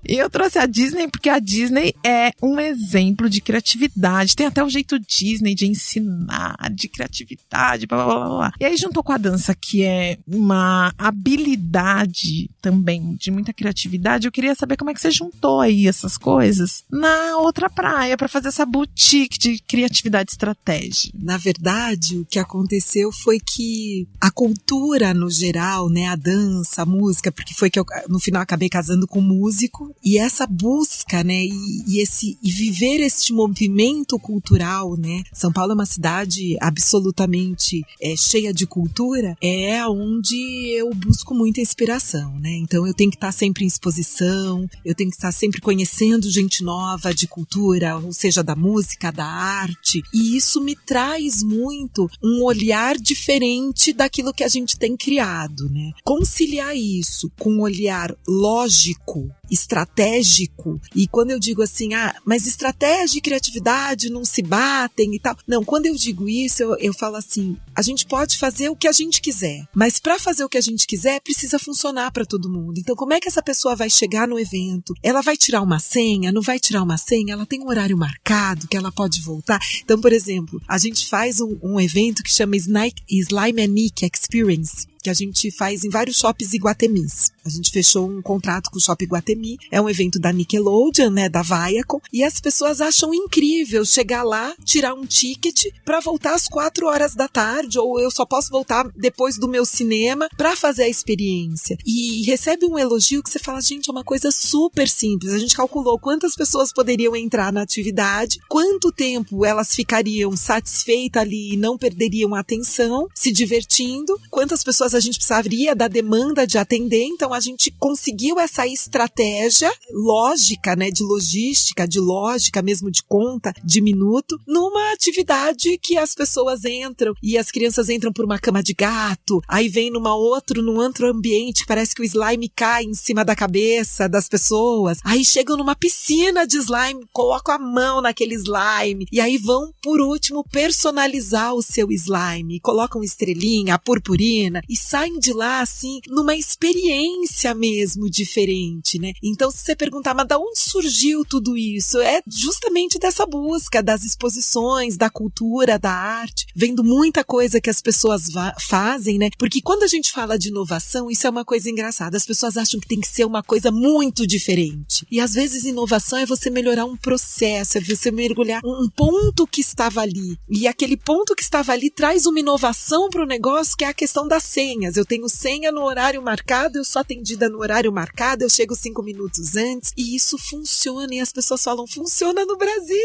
E eu trouxe a Disney porque a Disney é um exemplo de criatividade. Tem até o jeito Disney de ensinar, de criatividade, blá, blá, blá, blá. E aí juntou com a dança, que é uma habilidade também de muita criatividade. Eu queria saber como é que você juntou aí essas coisas na outra praia para fazer essa boutique de criatividade e estratégia. Na verdade, o que aconteceu foi que a cultura no geral, né, a dança, a música, porque foi que eu no final acabei casando com um músico, e essa busca, né, e viver este movimento cultural, né, São Paulo é uma cidade absolutamente cheia de cultura, é onde eu busco muita inspiração, né, então eu tenho que estar sempre em exposição, eu tenho que estar sempre conhecendo gente nova de cultura, ou seja, da música, da arte, e isso me traz muito um olhar diferente daquilo que a gente tem criado, né? Conciliar isso com um olhar lógico, estratégico, e quando eu digo assim, mas estratégia e criatividade não se batem e tal, não, quando eu digo isso, eu falo assim, a gente pode fazer o que a gente quiser, mas para fazer o que a gente quiser, precisa funcionar para todo mundo. Então, como é que essa pessoa vai chegar no evento? Ela vai tirar uma senha? Não vai tirar uma senha? Ela tem um horário marcado que ela pode voltar? Então, por exemplo, a gente faz um evento que chama Slime and Nick Experience, que a gente faz em vários shoppings iguatemis. A gente fechou um contrato com o Shopping Iguatemi, é um evento da Nickelodeon, né, da Viacom, e as pessoas acham incrível chegar lá, tirar um ticket para voltar às 4 horas da tarde, ou eu só posso voltar depois do meu cinema para fazer a experiência. E recebe um elogio que você fala, gente, é uma coisa super simples. A gente calculou quantas pessoas poderiam entrar na atividade, quanto tempo elas ficariam satisfeitas ali e não perderiam a atenção, se divertindo, quantas pessoas a gente precisaria da demanda de atender. Então a gente conseguiu essa estratégia lógica, né, de logística, de lógica mesmo, de conta, de minuto, numa atividade que as pessoas entram e as crianças entram por uma cama de gato, aí vem num outro ambiente, parece que o slime cai em cima da cabeça das pessoas, aí chegam numa piscina de slime, colocam a mão naquele slime, e aí vão, por último, personalizar o seu slime, colocam estrelinha, a purpurina, e saem de lá, assim, numa experiência mesmo diferente, né? Então, se você perguntar, mas da onde surgiu tudo isso? É justamente dessa busca das exposições, da cultura, da arte, vendo muita coisa que as pessoas fazem, né? Porque quando a gente fala de inovação, isso é uma coisa engraçada. As pessoas acham que tem que ser uma coisa muito diferente. E às vezes inovação é você melhorar um processo, é você mergulhar um ponto que estava ali. E aquele ponto que estava ali traz uma inovação para o negócio, que é a questão das senhas. Eu tenho senha no horário marcado, eu sou atendida no horário marcado, eu chego 5 minutos antes, e isso funciona. E as pessoas falam, funciona no Brasil!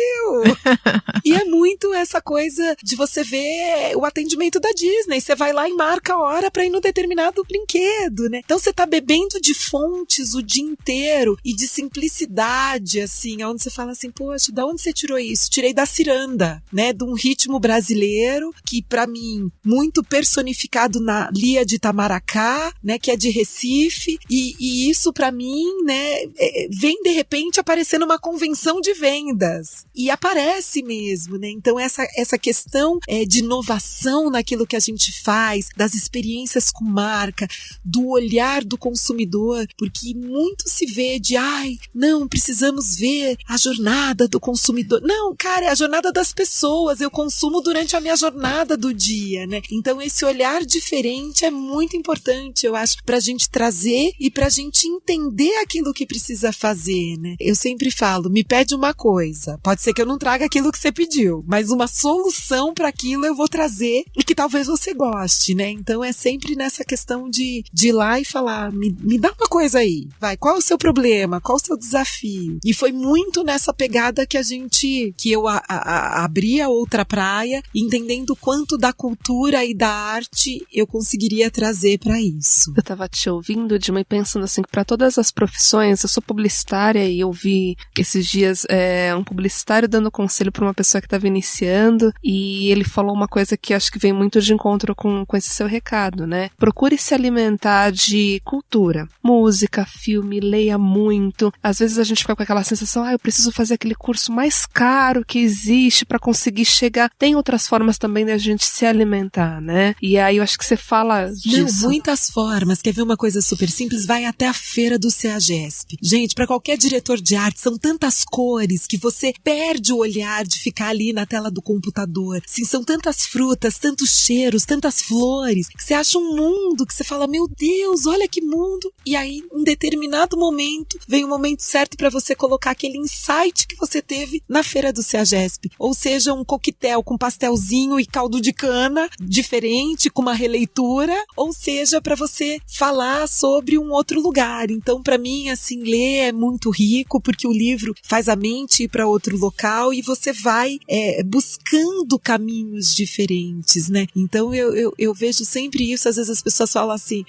E é muito essa coisa de você ver o atendimento da Disney. Você vai lá e marca a hora para ir no determinado brinquedo, né? Então você tá bebendo de fontes o dia inteiro e de simplicidade, assim, onde você fala assim, poxa, da onde você tirou isso? Tirei da ciranda, né? De um ritmo brasileiro que, para mim, muito personificado na Lia de Itamaracá, né? Que é de Recife, e isso, para mim, né? Vem, de repente, aparecer numa convenção de vendas. E aparece mesmo, né? Então, essa questão de inovação naquilo que a gente faz, das experiências com marca, do olhar do consumidor, porque muito se vê de, não, precisamos ver a jornada do consumidor. Não, cara, é a jornada das pessoas, eu consumo durante a minha jornada do dia, né? Então esse olhar diferente é muito importante, eu acho, pra gente trazer e pra gente entender aquilo que precisa fazer, né? Eu sempre falo, me pede uma coisa, pode ser que eu não traga aquilo que você pediu, mas uma solução para aquilo eu vou trazer e que talvez você goste, né? Então é sempre nessa questão de ir lá e falar, me dá uma coisa aí, vai, qual é o seu problema, qual é o seu desafio? E foi muito nessa pegada que eu abri a outra praia, entendendo quanto da cultura e da arte eu conseguiria trazer para isso. Eu tava te ouvindo, Dilma, e pensando assim, que para todas as profissões, eu sou publicitária e eu vi esses dias um publicitário dando conselho para uma pessoa que estava iniciando, e ele falou uma coisa que acho que vem muito de encontro com esse seu recado, né? Procure se alimentar de cultura, música, filme, leia muito. Às vezes a gente fica com aquela sensação, eu preciso fazer aquele curso mais caro que existe para conseguir chegar. Tem outras formas também da gente se alimentar, né? E aí eu acho que você fala disso. Não, muitas formas. Quer ver uma coisa super simples? Vai até a feira do CEAGESP. Gente, para qualquer diretor de arte, são tantas cores que você perde o olhar de ficar ali na tela do computador. Sim, são tantas frutas, tantos cheiros, tantas flores, que você acha um mundo que você fala, meu Deus, olha que mundo. E aí, em determinado momento, vem o momento certo para você colocar aquele insight que você teve na feira do CEAGESP. Ou seja, um coquetel com pastelzinho e caldo de cana diferente, com uma releitura, ou seja, para você falar sobre um outro lugar. Então, para mim, assim, ler é muito rico, porque o livro faz a mente ir para outro local e você vai buscando caminhos diferentes, né? Então, eu vejo sempre isso. Às vezes as pessoas falam assim,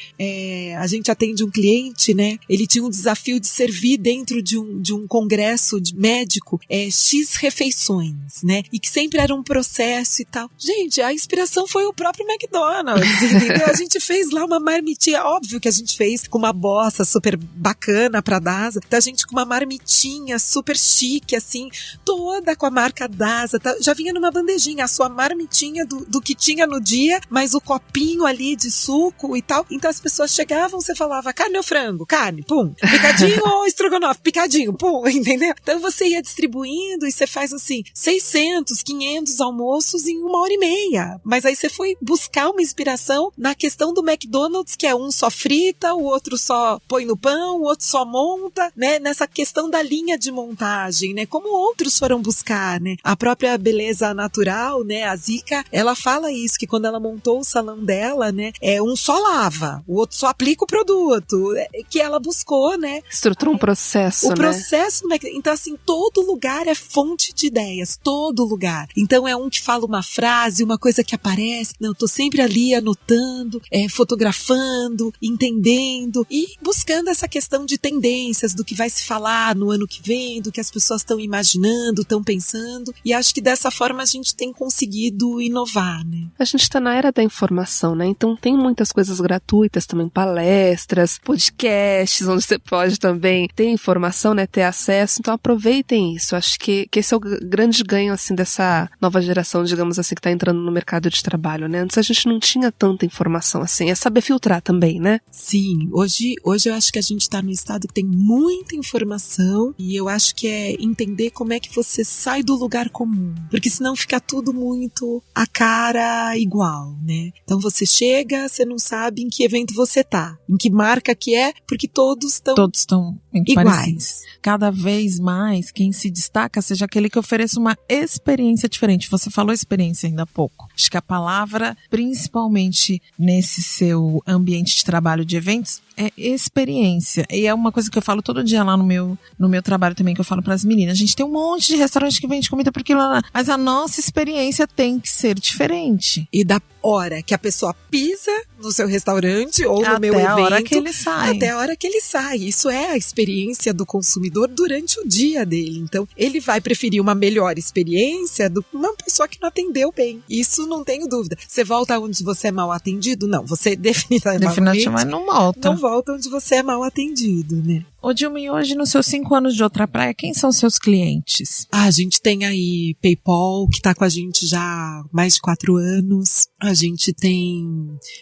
a gente atende um cliente, né? Ele tinha um desafio de servir dentro de um congresso médico, X refeições, né? E que sempre era um processo e tal. Gente, a inspiração foi o próprio McDonald's, entendeu? A gente fez lá uma marmitinha, óbvio que a gente fez com uma bossa super bacana pra DASA, então a gente com uma marmitinha super chique, assim, toda com a marca DASA, tá? Já vinha numa bandejinha, a sua marmitinha do que tinha no dia, mas o copinho ali de suco e tal. Então as pessoas chegavam, você falava, carne ou frango? Carne, pum. Picadinho ou estrogonofe? Picadinho, pum, entendeu? Então você ia distribuindo e você faz assim, 600, 500 almoços em 1h30. Mas aí você foi buscar uma inspiração na questão do McDonald's, que é um só frita, o outro só põe no pão, o outro só monta, né? Nessa questão da linha de montagem, né? Como outros foram buscar, né? A própria Beleza Natural, né? A Zica, ela fala isso, que quando ela montou o salão dela, né? Um só lava, o outro só aplica o produto, que ela buscou, né? Estruturou um processo, o processo, né? Então, assim, todo lugar é fonte de ideias, todo lugar. Então, é um que fala uma frase, uma coisa que aparece, não, eu tô sempre ali anotando, fotografando, entendendo e buscando essa questão de tendências, do que vai se falar no ano que vem, do que as pessoas estão imaginando, estão pensando, e acho que dessa forma a gente tem conseguido inovar, né? A gente tá na era da informação, né? Então tem muitas coisas gratuitas também, palestras, podcasts, onde você pode também ter informação, né? Ter acesso, então aproveitem isso. Acho que esse é o grande ganho, assim, dessa nova geração, digamos assim, que tá entrando no mercado de trabalho, né? Antes a gente não tinha tanta informação informação, assim, é saber filtrar também, né? Sim, hoje eu acho que a gente está no estado que tem muita informação e eu acho que é entender como é que você sai do lugar comum, porque senão fica tudo muito a cara igual, né? Então você chega, você não sabe em que evento você tá, em que marca que é, porque todos estão muito iguais. parecidos. Cada vez mais, quem se destaca seja aquele que ofereça uma experiência diferente. Você falou experiência ainda há pouco. Acho que a palavra, principalmente nesse seu ambiente de trabalho de eventos, é experiência. E é uma coisa que eu falo todo dia lá no meu trabalho também, que eu falo para as meninas. A gente tem um monte de restaurante que vende comida por quilo, mas a nossa experiência tem que ser diferente. E da hora que a pessoa pisa no seu restaurante ou no meu evento, até a hora que ele sai. Até a hora que ele sai. Isso é a experiência do consumidor durante o dia dele. Então, ele vai preferir uma melhor experiência do que uma pessoa que não atendeu bem. Isso não tenho dúvida. Você volta onde você é mal atendido? Não, você definitivamente não volta. Não volta onde você é mal atendido, né? Ô Dilma, e hoje nos seus 5 anos de Outra Praia, quem são seus clientes? A gente tem aí PayPal, que tá com a gente já há mais de 4 anos. A gente tem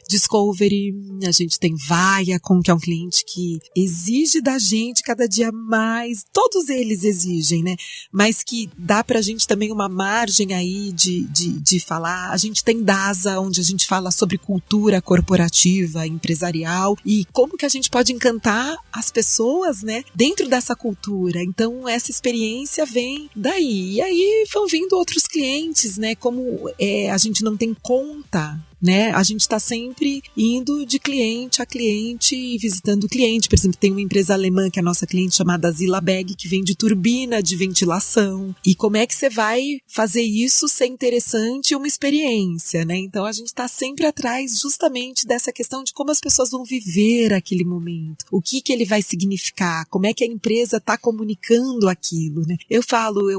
Discovery, a gente tem Viacom, que é um cliente que exige da gente cada dia mais. Todos eles exigem, né? Mas que dá pra gente também uma margem aí de falar. A gente tem DASA, onde a gente fala sobre cultura corporativa, empresarial e como que a gente pode encantar as pessoas, né, dentro dessa cultura. Então essa experiência vem daí. E aí vão vindo outros clientes, né? Como a gente não tem conta, né? A gente está sempre indo de cliente a cliente e visitando o cliente. Por exemplo, tem uma empresa alemã que é a nossa cliente chamada Zillabeg, que vende turbina de ventilação. E como é que você vai fazer isso ser interessante e uma experiência, né? Então a gente está sempre atrás justamente dessa questão de como as pessoas vão viver aquele momento. O que ele vai significar? Como é que a empresa está comunicando aquilo, né? Eu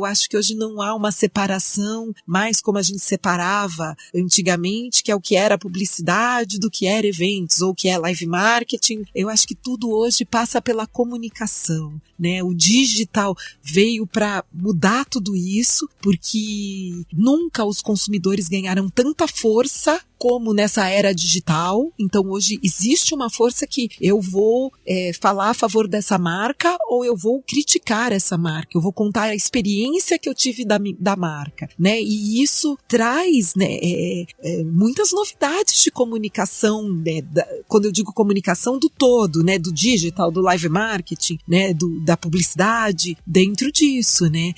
acho que hoje não há uma separação mais como a gente separava antigamente, que é o que era publicidade do que era eventos ou que é live marketing. Eu acho que tudo hoje passa pela comunicação, né? O digital veio para mudar tudo isso, porque nunca os consumidores ganharam tanta força como nessa era digital. Então hoje existe uma força que eu vou falar a favor dessa marca ou eu vou criticar essa marca, eu vou contar a experiência que eu tive da marca, né? E isso traz, né, muitas novidades de comunicação, né? Quando eu digo comunicação do todo, né, do digital, do live marketing, né, da publicidade, dentro disso, né?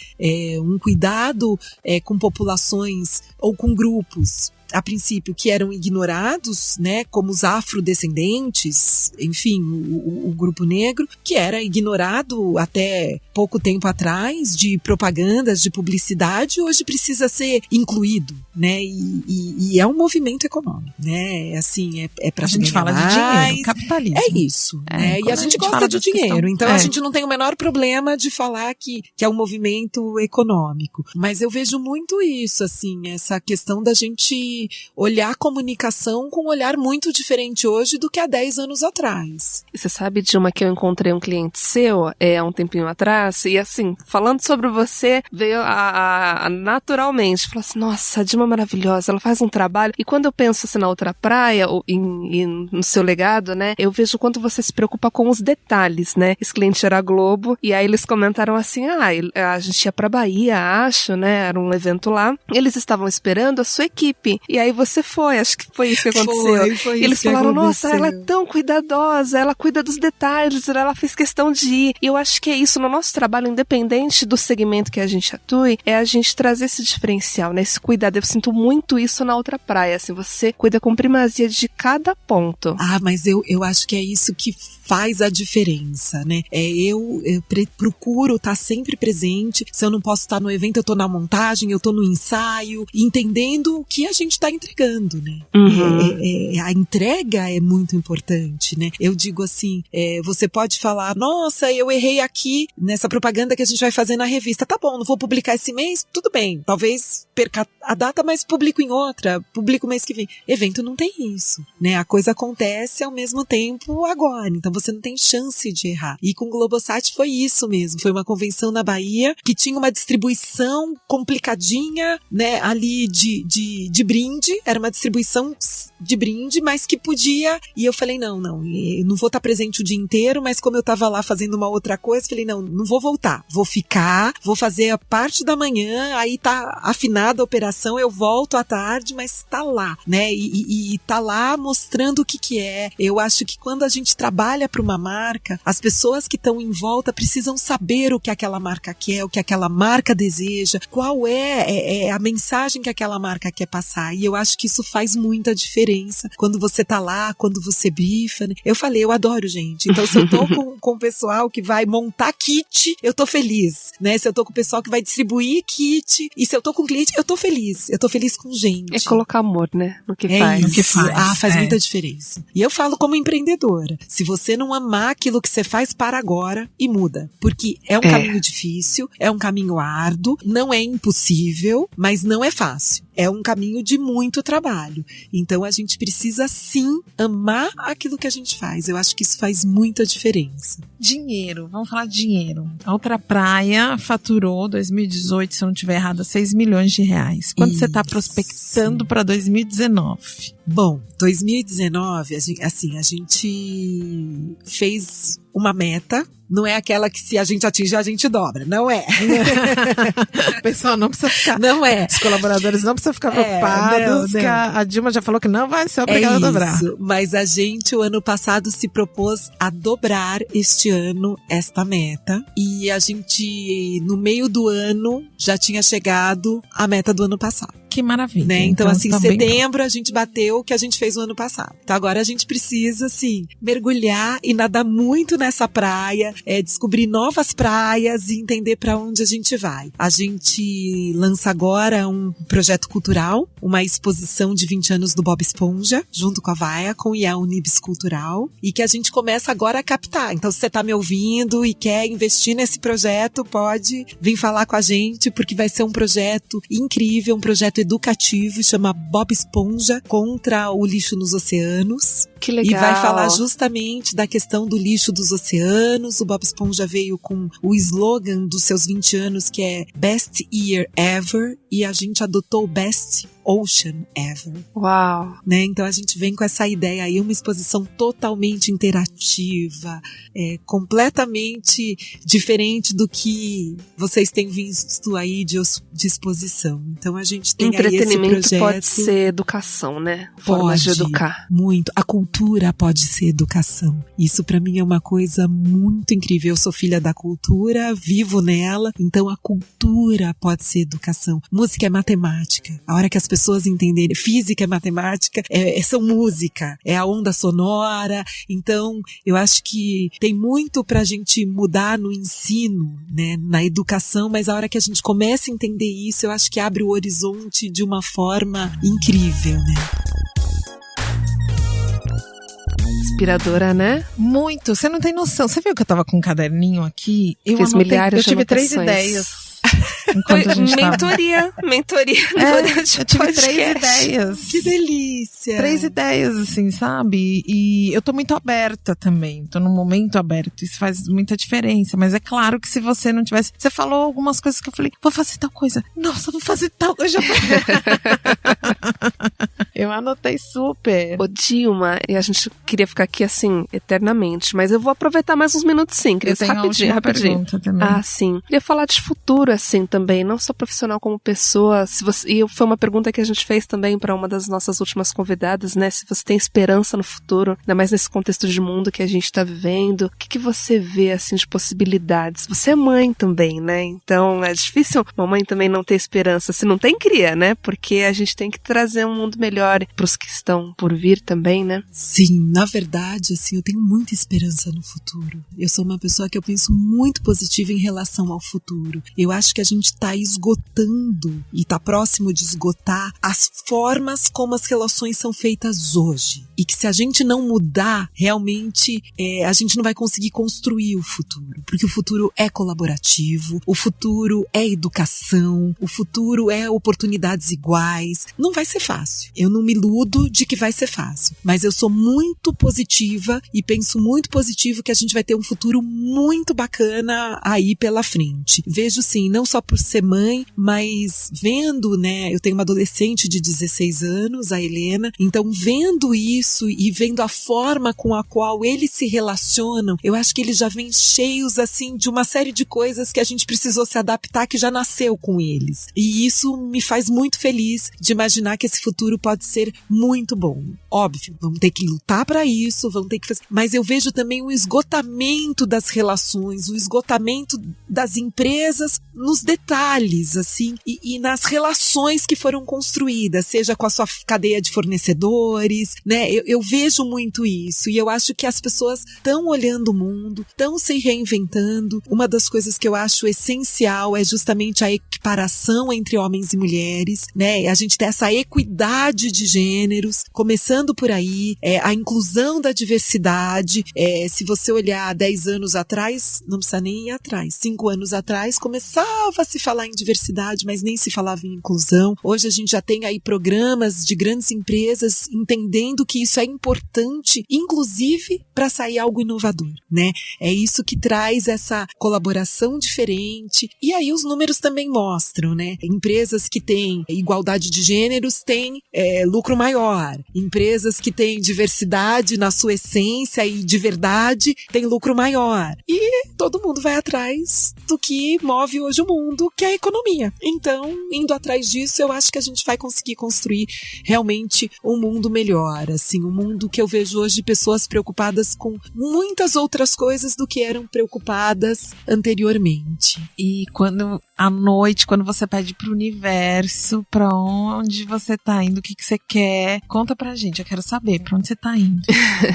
Um cuidado com populações ou com grupos a princípio, que eram ignorados, né, como os afrodescendentes, enfim, o grupo negro, que era ignorado até pouco tempo atrás de propagandas, de publicidade, hoje precisa ser incluído, né, e é um movimento econômico, né, assim, pra a gente fala mais. De dinheiro, capitalismo. É isso, né, e a gente gosta de dinheiro, então a gente não tem o menor problema de falar que é um movimento econômico, mas eu vejo muito isso, assim, essa questão da gente olhar a comunicação com um olhar muito diferente hoje do que há 10 anos atrás. E você sabe, Dilma, que eu encontrei um cliente seu há um tempinho atrás, e assim, falando sobre você, veio naturalmente, falou assim, nossa, a Dilma é maravilhosa, ela faz um trabalho, e quando eu penso assim na Outra Praia, e no seu legado, né, eu vejo o quanto você se preocupa com os detalhes, né, esse cliente era a Globo, e aí eles comentaram assim, a gente ia pra Bahia, acho, né, era um evento lá, eles estavam esperando a sua equipe, e aí você foi, acho que foi isso que aconteceu. Foi eles isso falaram, que nossa, ela é tão cuidadosa, ela cuida dos detalhes, ela fez questão de ir. E eu acho que é isso, no nosso trabalho, independente do segmento que a gente atue, é a gente trazer esse diferencial, né, esse cuidado. Eu sinto muito isso na Outra Praia, assim, você cuida com primazia de cada ponto. Mas eu acho que é isso que faz a diferença, né? Eu procuro estar sempre presente. Se eu não posso estar no evento, eu tô na montagem, eu tô no ensaio, entendendo o que a gente está entregando, né? Uhum. A entrega é muito importante, né? Eu digo assim, você pode falar, nossa, eu errei aqui nessa propaganda que a gente vai fazer na revista. Tá bom, não vou publicar esse mês? Tudo bem. Talvez perca a data, mas publico em outra, publico o mês que vem. Evento não tem isso, né? A coisa acontece ao mesmo tempo agora, então você não tem chance de errar. E com o Globosat foi isso mesmo, foi uma convenção na Bahia que tinha uma distribuição complicadinha, né, ali de brinde, era uma distribuição distribuição de brinde, mas que podia, e eu falei, não vou estar presente o dia inteiro, mas como eu tava lá fazendo uma outra coisa, falei, não vou voltar, vou ficar, vou fazer a parte da manhã, aí tá afinada a operação, eu volto à tarde, mas tá lá, né, e tá lá mostrando o que é. Eu acho que quando a gente trabalha para uma marca, as pessoas que estão em volta precisam saber o que aquela marca quer, o que aquela marca deseja, qual é a mensagem que aquela marca quer passar, e eu acho que isso faz muita diferença quando você tá lá, quando você brifa, né? Eu falei, eu adoro, gente, então se eu tô com o pessoal que vai montar kit, eu tô feliz, né, se eu tô com o pessoal que vai distribuir kit, e se eu tô com cliente, eu tô feliz com gente. É colocar amor, né, no que faz. No que faz. Faz muita diferença. E eu falo como empreendedora, se você não amar aquilo que você faz, para agora e muda, porque é um caminho difícil, é um caminho árduo, não é impossível, mas não é fácil. É um caminho de muito trabalho. Então a gente precisa sim amar aquilo que a gente faz. Eu acho que isso faz muita diferença. Dinheiro, vamos falar de dinheiro. A Outra Praia faturou 2018, se eu não estiver errada, 6 milhões de reais. Quanto você está prospectando para 2019? Bom, 2019, a gente fez uma meta. Não é aquela que se a gente atingir, a gente dobra. Não é. O pessoal não precisa ficar... Não é. Os colaboradores não precisam ficar preocupados. Não. A Dilma já falou que não vai ser obrigada a dobrar. Mas a gente, o ano passado, se propôs a dobrar este ano esta meta. E a gente, no meio do ano, já tinha chegado à meta do ano passado. Que maravilha. Né? Então, assim, em setembro a gente bateu o que a gente fez no ano passado. Então agora a gente precisa, assim, mergulhar e nadar muito nessa praia, descobrir novas praias e entender para onde a gente vai. A gente lança agora um projeto cultural, uma exposição de 20 anos do Bob Esponja, junto com a Viacom e a Unibis Cultural, e que a gente começa agora a captar. Então, se você tá me ouvindo e quer investir nesse projeto, pode vir falar com a gente, porque vai ser um projeto incrível, um projeto educativo, chama Bob Esponja contra o lixo nos oceanos. Que legal. E vai falar justamente da questão do lixo dos oceanos. O Bob Esponja veio com o slogan dos seus 20 anos, que é Best Year Ever, e a gente adotou o Best Ocean Ever. Uau! Né? Então a gente vem com essa ideia aí, uma exposição totalmente interativa, completamente diferente do que vocês têm visto aí de exposição. Então a gente tem aí esse projeto. Entretenimento pode ser educação, né? Formas de educar. Muito. A cultura pode ser educação. Isso pra mim é uma coisa muito incrível. Eu sou filha da cultura, vivo nela, então a cultura pode ser educação. Música é matemática. A hora que as pessoas entenderem, física é matemática, são música, é a onda sonora. Então, eu acho que tem muito pra gente mudar no ensino, né, na educação, mas a hora que a gente começa a entender isso, eu acho que abre o horizonte de uma forma incrível, né? Inspiradora, né? Muito. Você não tem noção. Você viu que eu tava com um caderninho aqui? Eu fiz milhares de tive 3 anotações. ideias. Enquanto a gente mentoria eu tive 3 ideias. Que delícia! 3 ideias, assim, sabe? E eu tô muito aberta também. Tô num momento aberto. Isso faz muita diferença. Mas é claro que se você não tivesse... Você falou algumas coisas que eu falei, vou fazer tal coisa. Nossa, vou fazer tal coisa. Eu anotei super. Ô, Dilma, e a gente queria ficar aqui, assim, eternamente. Mas eu vou aproveitar mais uns minutos, sim. Queria rapidinho. Pergunta também. Ah, sim. Queria falar de futuro, assim, também. Não só profissional como pessoa. E foi uma pergunta que a gente fez também para uma das nossas últimas convidadas, né? Se você tem esperança no futuro, ainda mais nesse contexto de mundo que a gente tá vivendo. O que você vê, assim, de possibilidades? Você é mãe também, né? Então, é difícil uma mãe também não ter esperança. Se não tem, cria, né? Porque a gente tem que trazer um mundo melhor pros que estão por vir também, né? Sim, na verdade, assim, eu tenho muita esperança no futuro. Eu sou uma pessoa que eu penso muito positiva em relação ao futuro. Eu acho que a gente tá esgotando e tá próximo de esgotar as formas como as relações são feitas hoje. E que se a gente não mudar, realmente a gente não vai conseguir construir o futuro. Porque o futuro é colaborativo, o futuro é educação, o futuro é oportunidades iguais. Não vai ser fácil. Eu não me iludo de que vai ser fácil. Mas eu sou muito positiva e penso muito positivo que a gente vai ter um futuro muito bacana aí pela frente. Vejo sim, não só por ser mãe, mas vendo, né, eu tenho uma adolescente de 16 anos, a Helena, então vendo isso e vendo a forma com a qual eles se relacionam, eu acho que eles já vêm cheios, assim, de uma série de coisas que a gente precisou se adaptar, que já nasceu com eles. E isso me faz muito feliz de imaginar que esse futuro pode ser muito bom. Óbvio, vamos ter que lutar para isso, vamos ter que fazer, mas eu vejo também o esgotamento das relações, o esgotamento das empresas nos detalhes, assim, e nas relações que foram construídas, seja com a sua cadeia de fornecedores, né? Eu vejo muito isso e eu acho que as pessoas estão olhando o mundo, estão se reinventando. Uma das coisas que eu acho essencial é justamente a equiparação entre homens e mulheres, né? A gente ter essa equidade de gêneros, começando por aí, a inclusão da diversidade. Se você olhar 10 anos atrás, não precisa nem ir atrás, 5 anos atrás, começava a se falar em diversidade, mas nem se falava em inclusão. Hoje a gente já tem aí programas de grandes empresas entendendo que isso é importante, inclusive para sair algo inovador, né? É isso que traz essa colaboração diferente. E aí os números também mostram, né? Empresas que têm igualdade de gêneros têm lucro maior. Empresas que têm diversidade na sua essência e de verdade têm lucro maior. E todo mundo vai atrás do que move hoje o mundo, que é a economia. Então, indo atrás disso, eu acho que a gente vai conseguir construir realmente um mundo melhor, assim, um mundo que eu vejo hoje pessoas preocupadas com muitas outras coisas do que eram preocupadas anteriormente. E quando à noite, quando você pede pro universo pra onde você tá indo, o que você quer, conta pra gente, eu quero saber pra onde você tá indo.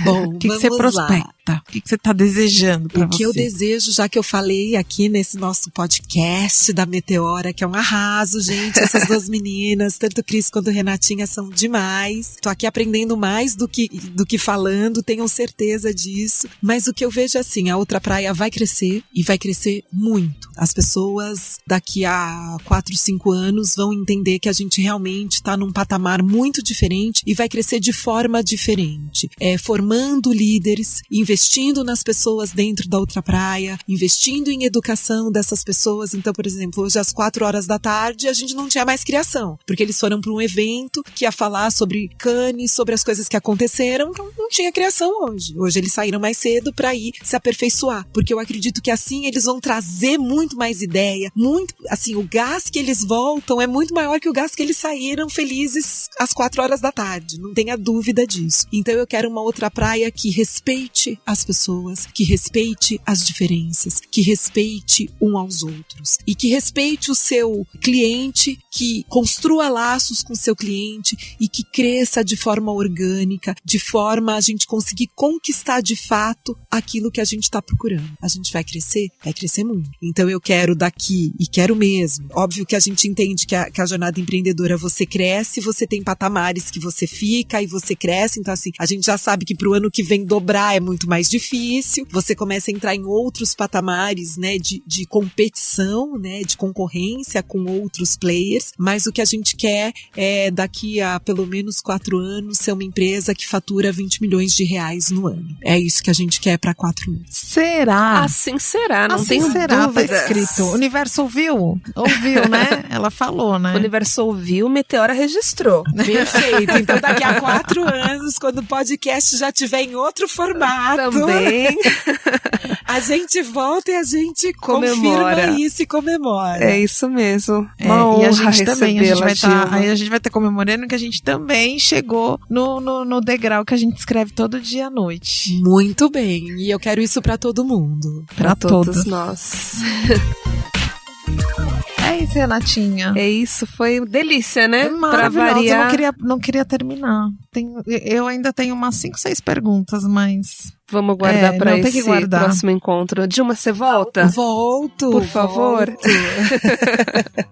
Bom, o que você prospecta? O que você tá desejando pra você? O que eu desejo, já que eu falei aqui nesse nosso podcast da Meteora, que é um arraso, gente, essas duas meninas, tanto Cris quanto Renatinha, são demais. Tô aqui aprendendo mais do que falando, tenham certeza disso. Mas o que eu vejo é assim, a Outra Praia vai crescer e vai crescer muito. As pessoas daqui a 4, 5 anos vão entender que a gente realmente está num patamar muito diferente e vai crescer de forma diferente. Formando líderes, investindo nas pessoas dentro da Outra Praia, investindo em educação dessas pessoas. Então, por exemplo, hoje às 4 horas da tarde a gente não tinha mais criação, porque eles foram para um evento que ia falar sobre Cannes, sobre as coisas que aconteceram, então não tinha criação hoje. Hoje eles saíram mais cedo para ir se aperfeiçoar, porque eu acredito que assim eles vão trazer muito mais ideia, muito, assim, o gás que eles voltam é muito maior que o gás que eles saíram felizes às 4 horas da tarde, não tenha dúvida disso. Então eu quero uma Outra Praia que respeite as pessoas, que respeite as diferenças, que respeite um aos outros e que respeite o seu cliente, que construa laços com o seu cliente e que cresça de forma orgânica, de forma a gente conseguir conquistar de fato aquilo que a gente está procurando. A gente vai crescer muito. Então eu quero daqui, e quero mesmo. Óbvio que a gente entende que a jornada empreendedora você cresce, você tem patamares que você fica e você cresce. Então assim, a gente já sabe que pro ano que vem dobrar é muito mais difícil. Você começa a entrar em outros patamares, né, de competição, né, de concorrência com outros players. Mas o que a gente quer é daqui a pelo menos 4 anos ser uma empresa que fatura 20 milhões de reais no ano. É isso que a gente quer para 4 anos. Será? Assim será, não assim tenho será, dúvidas. tá escrito. O universo ouviu? Ouviu, né? Ela falou, né? O universo ouviu, Meteora registrou. Perfeito. Então daqui a 4 anos, quando o podcast já tiver em outro formato, Também a gente volta e a gente Comemora. confirma isso e comemora. é isso mesmo. É, Uma honra e a gente também, recebê-la, aí a gente vai estar comemorando que a gente também chegou no degrau que a gente escreve todo dia à noite. Muito bem. E eu quero isso pra todo mundo. Pra todos todos. nós. É isso, Renatinha. É isso, foi delícia, né? É Pra maravilhosa. variar. Eu não queria terminar. Eu ainda tenho umas 5, 6 perguntas, mas Vamos guardar pra tem que esse guardar. próximo encontro. Dilma, você volta? Volto. Por favor. Volto.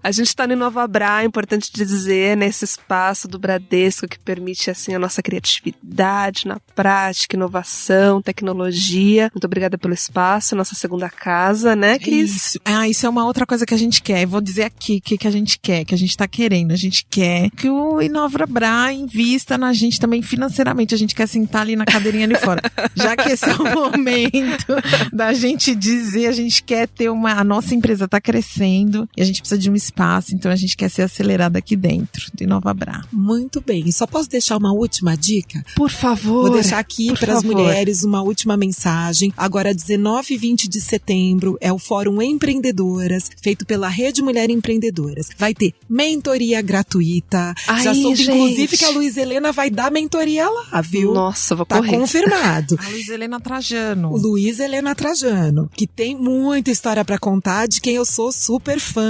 A gente tá no Inova Bra, é importante dizer, nesse espaço do Bradesco que permite, assim, a nossa criatividade na prática, inovação, tecnologia. Muito obrigada pelo espaço, nossa segunda casa, né, Cris? Isso é uma outra coisa que a gente quer. Eu vou dizer aqui o que a gente quer, que a gente tá querendo. A gente quer que o Inova Bra invista na gente também financeiramente. A gente quer sentar ali na cadeirinha ali fora. Já que esse é o momento da gente dizer, a gente quer ter a nossa empresa tá crescendo e a gente precisa de um espaço, então a gente quer ser acelerado aqui dentro do Inova Bra. Muito bem. Só posso deixar uma última dica? Por favor. Vou deixar aqui para as mulheres uma última mensagem. Agora, 19 e 20 de setembro, é o Fórum Empreendedoras, feito pela Rede Mulher Empreendedoras. Vai ter mentoria gratuita. Já soube, inclusive, que a Luísa Helena vai dar mentoria lá, viu? Nossa, vou tá correr. Confirmado. A Luísa Helena Trajano. Luísa Helena Trajano, que tem muita história pra contar, de quem eu sou super fã.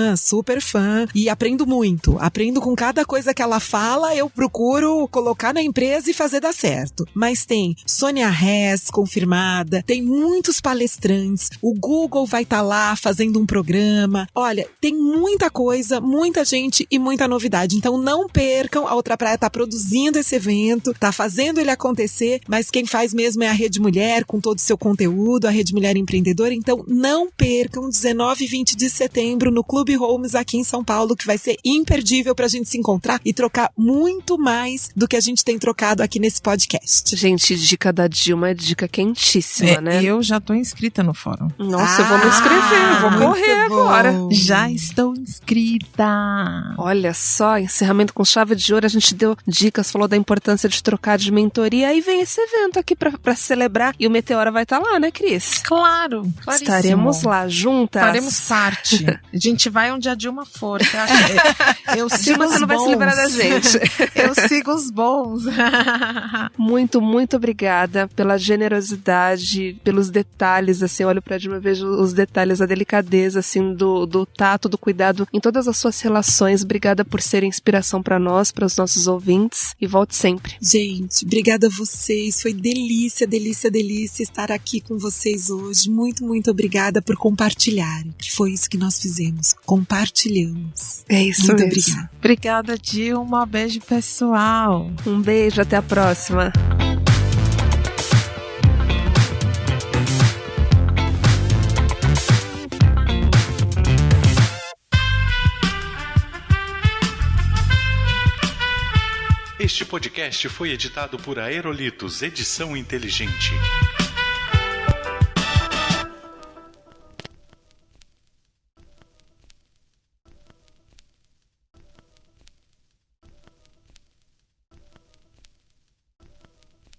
E aprendo muito. Aprendo com cada coisa que ela fala, eu procuro colocar na empresa e fazer dar certo. Mas tem Sônia Hess, confirmada, tem muitos palestrantes, o Google vai estar lá fazendo um programa. Olha, tem muita coisa, muita gente e muita novidade. Então não percam, a Outra Praia tá produzindo esse evento, tá fazendo ele acontecer, mas quem faz mesmo é a Rede Mulher, com todo o seu conteúdo, a Rede Mulher Empreendedora. Então não percam, 19 e 20 de setembro, no Clube Holmes, aqui em São Paulo, que vai ser imperdível pra gente se encontrar e trocar muito mais do que a gente tem trocado aqui nesse podcast. Gente, dica da Dilma é dica quentíssima, né? Eu já tô inscrita no fórum. Nossa, eu vou me inscrever, vou correr agora. Já estou inscrita. Olha só, encerramento com chave de ouro, a gente deu dicas, falou da importância de trocar de mentoria, aí vem esse evento aqui pra celebrar, e o Meteora vai estar lá, né, Cris? Claro, claríssimo. Estaremos lá juntas. Faremos parte. A gente vai onde a Dilma for. Eu sigo Dilma, os você não vai se bons. livrar da gente. Eu sigo os bons. Muito, muito obrigada pela generosidade, pelos detalhes, assim, eu olho pra Dilma, vejo os detalhes, a delicadeza, assim, do tato, do cuidado em todas as suas relações. Obrigada por ser inspiração pra nós, para os nossos ouvintes, e volte sempre. Gente, obrigada a vocês, foi delícia estar aqui com vocês hoje. Muito, muito obrigada por compartilharem, que foi isso que nós fizemos, compartilhamos. É isso muito mesmo. Obrigada. Obrigada, Dilma. Beijo, pessoal. Um beijo, até a próxima. Este podcast foi editado por Aerolitos Edição Inteligente.